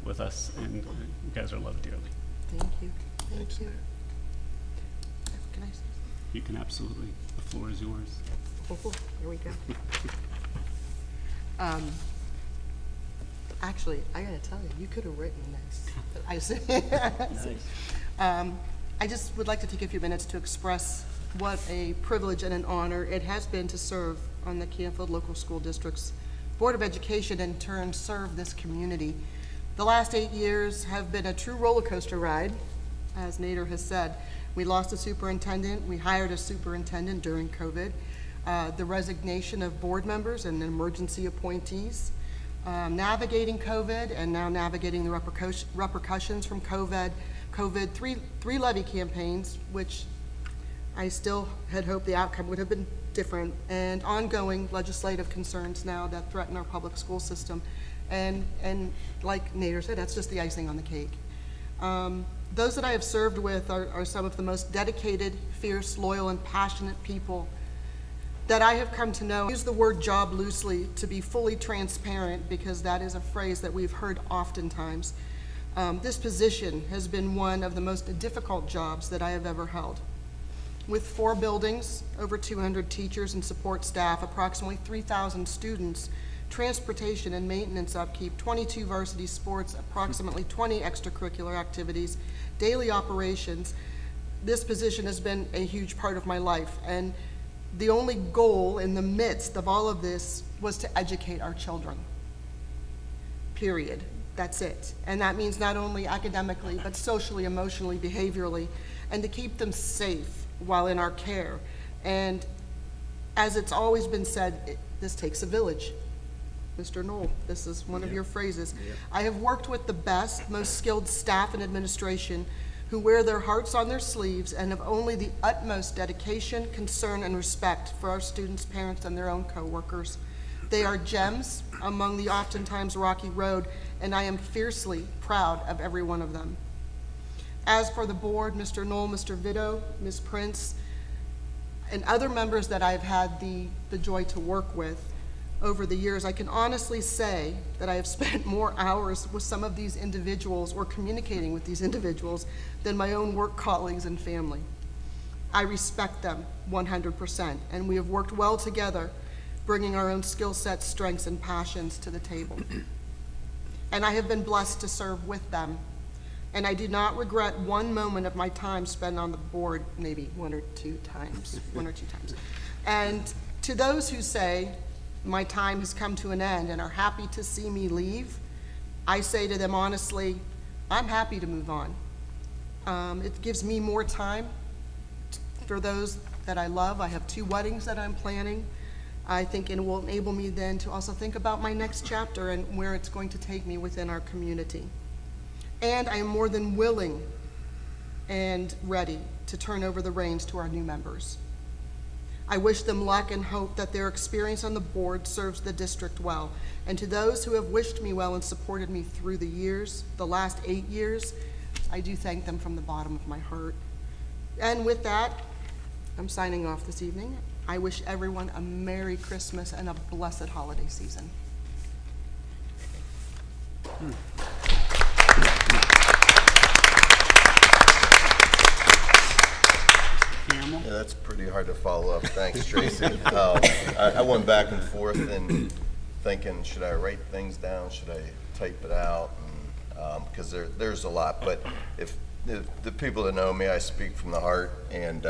with us, and you guys are loved dearly. Thank you. Thank you. Can I say You can absolutely. The floor is yours. something? Here we go. Actually, I gotta tell you, you could have written this. I just would like to take a few minutes to express what a privilege and an honor it has been to serve on the Canfield Local School District's Board of Education, and in turn serve this community. The last 8 years have been a true roller coaster ride, as Nader has said. We lost a superintendent, we hired a superintendent during COVID, the resignation of board members and emergency appointees, navigating COVID, and now navigating the repercussions from COVID, three levy campaigns, which I still had hoped the outcome would have been different, and ongoing legislative concerns now that threaten our public school system. And like Nader said, that's just the icing on the cake. Those that I have served with are some of the most dedicated, fierce, loyal, and passionate people that I have come to know. I use the word job loosely to be fully transparent, because that is a phrase that we've heard oftentimes. This position has been one of the most difficult jobs that I have ever held. With 4 buildings, over 200 teachers and support staff, approximately 3,000 students, transportation and maintenance upkeep, 22 varsity sports, approximately 20 extracurricular activities, daily operations, this position has been a huge part of my life. And the only goal in the midst of all of this was to educate our children. Period. That's it. And that means not only academically, but socially, emotionally, behaviorally, and to keep them safe while in our care. And as it's always been said, this takes a village. Mr. Knoll, this is one of your phrases. I have worked with the best, most skilled staff and administration who wear their hearts on their sleeves and have only the utmost dedication, concern, and respect for our students, parents, and their own coworkers. They are gems among the oftentimes rocky road, and I am fiercely proud of every one of them. As for the board, Mr. Knoll, Mr. Vito, Ms. Prince, and other members that I've had the joy to work with over the years, I can honestly say that I have spent more hours with some of these individuals or communicating with these individuals than my own work colleagues and family. I respect them 100%, and we have worked well together, bringing our own skill sets, strengths, and passions to the table. And I have been blessed to serve with them, and I do not regret one moment of my time spent on the board, maybe one or two times. And to those who say, my time has come to an end and are happy to see me leave, I say to them honestly, I'm happy to move on. It gives me more time for those that I love. I have 2 weddings that I'm planning. I think it will enable me then to also think about my next chapter and where it's going to take me within our community. And I am more than willing and ready to turn over the reins to our new members. I wish them luck and hope that their experience on the board serves the district well. And to those who have wished me well and supported me through the years, the last 8 years, I do thank them from the bottom of my heart. And with that, I'm signing off this evening. I wish everyone a Merry Christmas and a blessed holiday season. Campbell? Yeah, that's pretty hard to follow up. Thanks, Tracy. I went back and forth and thinking, should I write things down? Should I type it out? Because there's a lot. But if the people that know me, I speak from the heart, and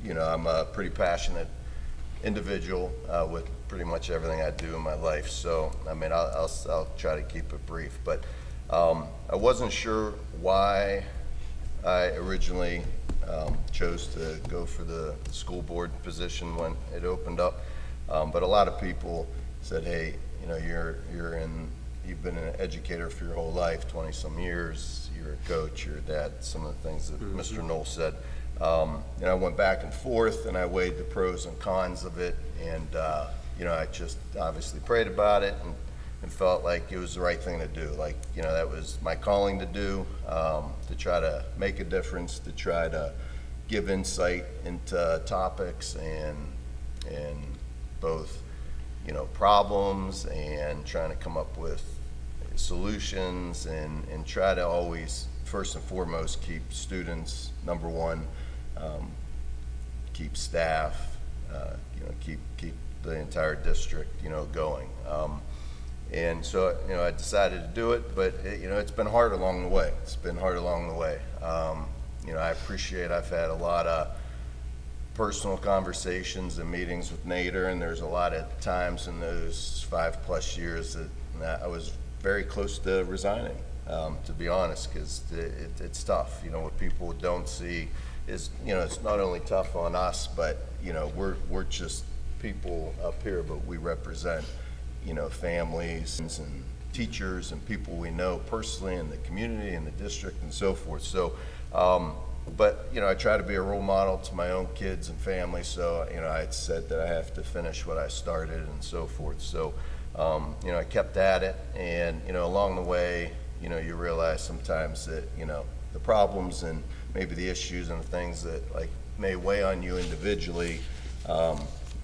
you know, I'm a pretty passionate individual with pretty much everything I do in my life. So, I mean, I'll try to keep it brief. But I wasn't sure why I originally chose to go for the school board position when it opened up. But a lot of people said, hey, you know, you've been an educator for your whole life, 20-some years, you're a coach, you're a dad, some of the things that Mr. Knoll said. And I went back and forth, and I weighed the pros and cons of it, and you know, I just obviously prayed about it and felt like it was the right thing to do. Like, you know, that was my calling to do, to try to make a difference, to try to give insight into topics and both, you know, problems and trying to come up with solutions and try to always, first and foremost, keep students number one, keep staff, you know, keep the entire district, you know, going. And so, you know, I decided to do it, but you know, it's been hard along the way. It's been hard along the way. You know, I've had a lot of personal conversations and meetings with Nader, and there's a lot of times in those 5+ years that I was very close to resigning, to be honest, because it's tough. You know, what people don't see is, you know, it's not only tough on us, but, you know, we're just people up here, but we represent, you know, families and teachers and people we know personally in the community and the district and so forth. So, but, you know, I try to be a role model to my own kids and family. So, you know, I had said that I have to finish what I started and so forth. So, you know, I kept at it, and, you know, along the way, you know, you realize sometimes that, you know, the problems and maybe the issues and the things that like may weigh on you individually,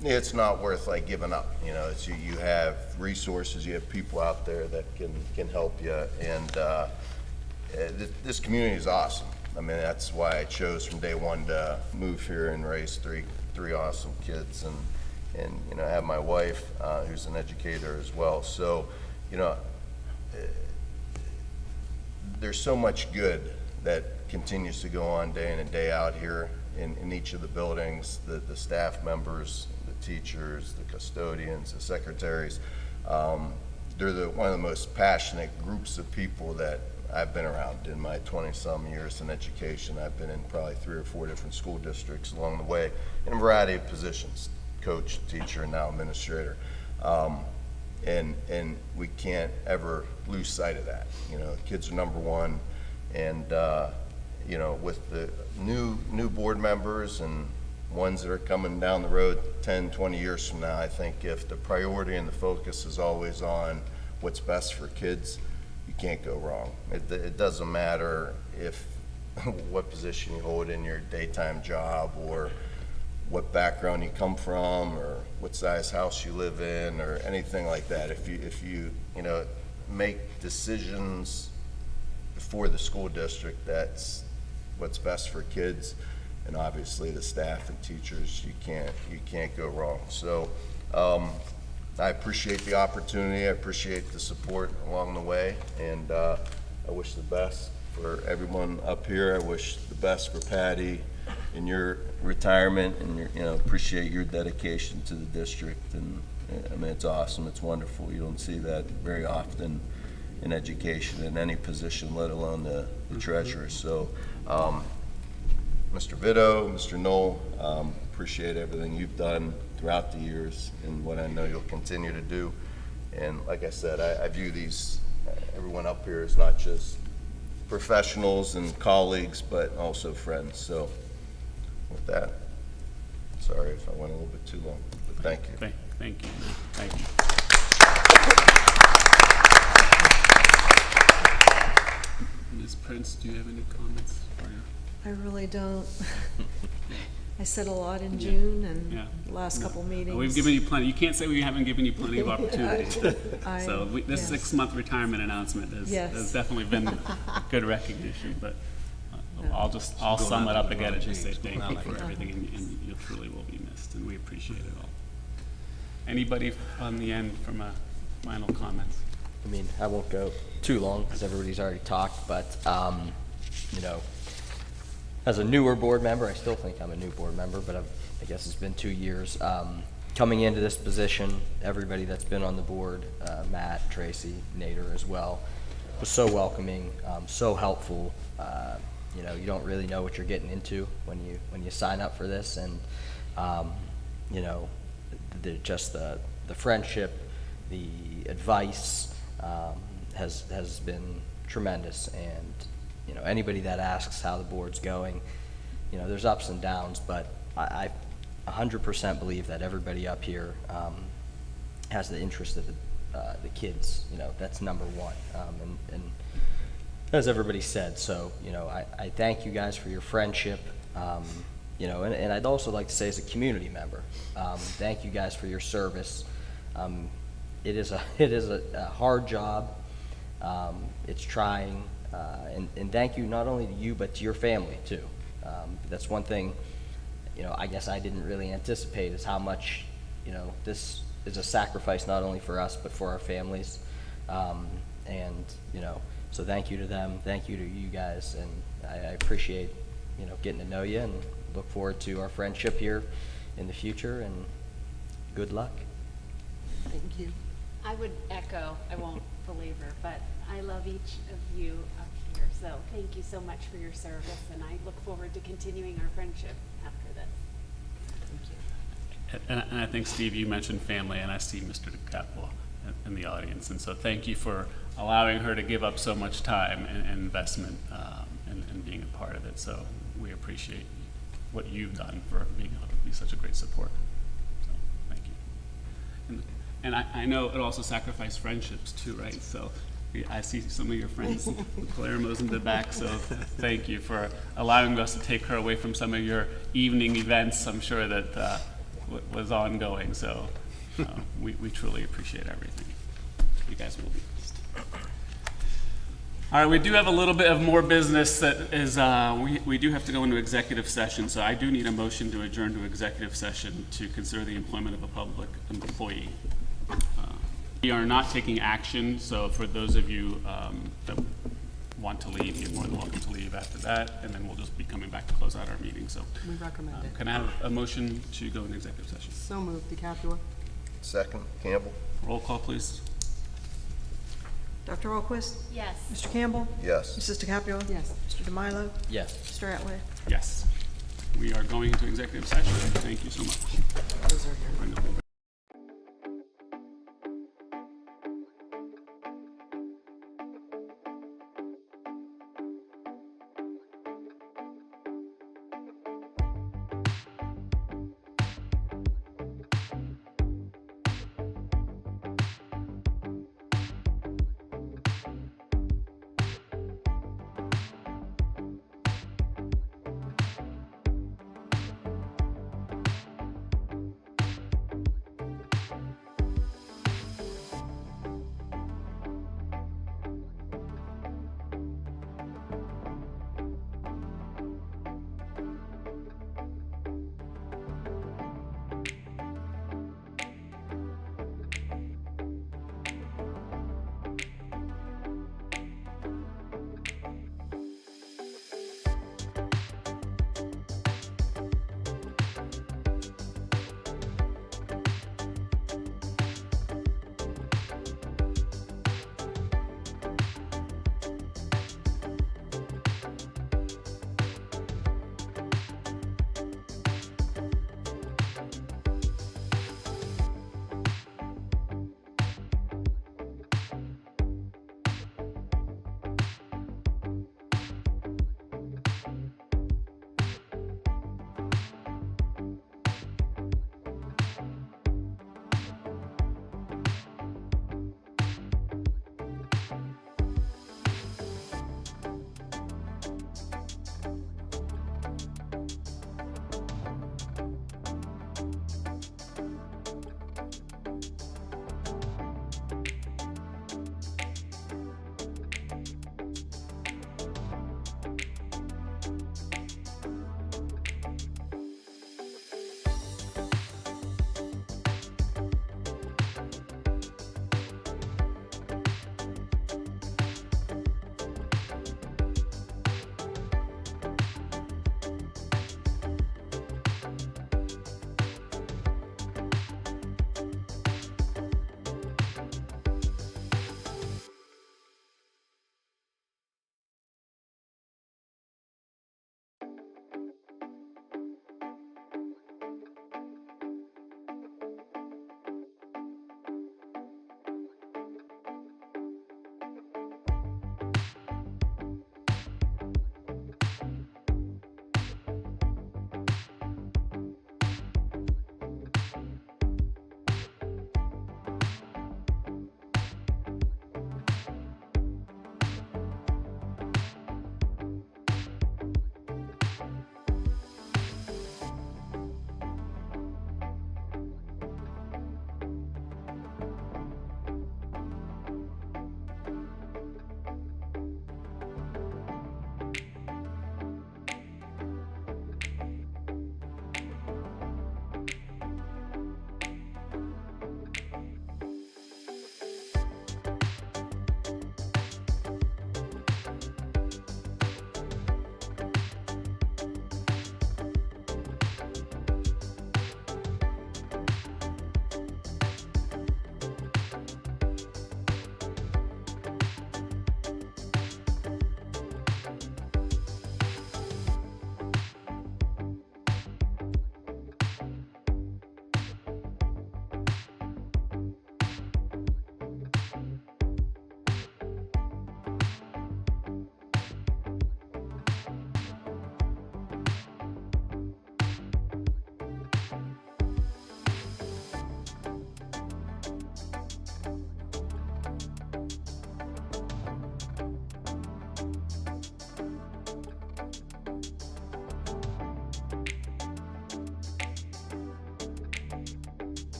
it's not worth like giving up. You know, it's you have resources, you have people out there that can help you, and this community is awesome. I mean, that's why I chose from day one to move here and raise three awesome kids, and you know, have my wife who's an educator as well. So, you know, there's so much good that continues to go on day in and day out here in each of the buildings, the staff members, the teachers, the custodians, the secretaries. They're one of the most passionate groups of people that I've been around in my 20-some years in education. I've been in probably 3 or 4 different school districts along the way in a variety of positions, coach, teacher, and now administrator. And we can't ever lose sight of that. You know, kids are number one, and you know, with the new board members and ones that are coming down the road 10, 20 years from now, I think if the priority and the focus is always on what's best for kids, you can't go wrong. It doesn't matter if what position you hold in your daytime job, or what background you come from, or what size house you live in, or anything like that. If you know, make decisions for the school district, that's what's best for kids, and obviously the staff and teachers, you can't go wrong. So I appreciate the opportunity, I appreciate the support along the way, and I wish the best for everyone up here. I wish the best for Patty in your retirement, and you know, appreciate your dedication to the district. And I mean, it's awesome, it's wonderful. You don't see that very often in education in any position, let alone the treasurer. So Mr. Vito, Mr. Knoll, appreciate everything you've done throughout the years and what I know you'll continue to do. And like I said, I view these, everyone up here, as not just professionals and colleagues, but also friends. So with that, Sorry if I went a little bit too long, but thank you. Thank you. Thank you. Ms. Prince, do you have any comments? I really don't. I said a lot in June and Yeah. the last couple meetings. We've given you plenty. You can't say we haven't given you plenty of opportunities. So this yes. 6-month retirement announcement Yes. has definitely been good recognition, but I'll sum it up again and just say thank you for everything, and you truly will be missed, and we appreciate it all. Anybody on the end from a final comments? I mean, I won't go too long because everybody's already talked, but, you know, as a newer board member, I still think I'm a new board member, but I guess it's been 2 years. Coming into this position, everybody that's been on the board, Matt, Tracy, Nader as well, was so welcoming, so helpful. You know, you don't really know what you're getting into when you sign up for this, and you know, just the friendship, the advice has been tremendous. And you know, anybody that asks how the board's going, you know, there's ups and downs, but I 100% believe that everybody up here has the interest of the kids. You know, that's number one. And as everybody said, so, you know, I thank you guys for your friendship. You know, and I'd also like to say, as a community member, thank you guys for your service. It is a hard job. It's trying, and thank you not only to you but to your family too. That's one thing, you know, I guess I didn't really anticipate, is how much, you know, this is a sacrifice not only for us but for our families. And you know, so thank you to them, thank you to you guys, and I appreciate, you know, getting to know you, and look forward to our friendship here in the future, and good luck. Thank you. I would echo, I won't belabor, but I love each of you up here. So thank you so much for your service, and I look forward to continuing our friendship after this. And I think, Steve, you mentioned family, and I see Mr. DeCapua in the audience, and so thank you for allowing her to give up so much time and investment and being a part of it. So we appreciate what you've done for being able to be such a great support. So thank you. And I know it also sacrificed friendships too, right? So I see some of your friends, Palermo's in the back, so thank you for allowing us to take her away from some of your evening events. I'm sure that was ongoing, so we truly appreciate everything. You guys will be missed. All right, we do have a little bit of more business that is, we do have to go into executive session, so I do need a motion to adjourn to executive session to consider the employment of a public employee. We are not taking action, so for those of you that want to leave, you're more than welcome to leave after that, and then we'll just be coming back to close out our meeting. So We recommend it. can I have a motion to go into executive session? So moved. DeCapua? Second, Campbell? Roll call, please. Dr. Alquist? Yes. Mr. Campbell? Yes. Mrs. DeCapua? Yes. Mr. DeMilo? Yes. Mr. Atwood? Yes. We are going into executive session. Thank you so much. Those are here. Bring up the-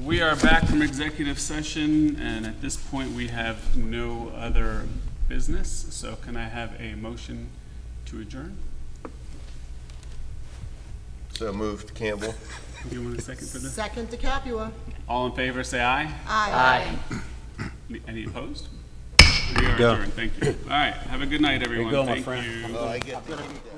We are back from executive session, and at this point, we have no other business. So can I have a motion to adjourn? So moved, Campbell. Do you want a second for this? Second to Capua. All in favor, say aye. Aye. Any opposed? We are go. adjourned. Thank you. All right. Have a good night, everyone. go, my Thank friend. you. Oh, I get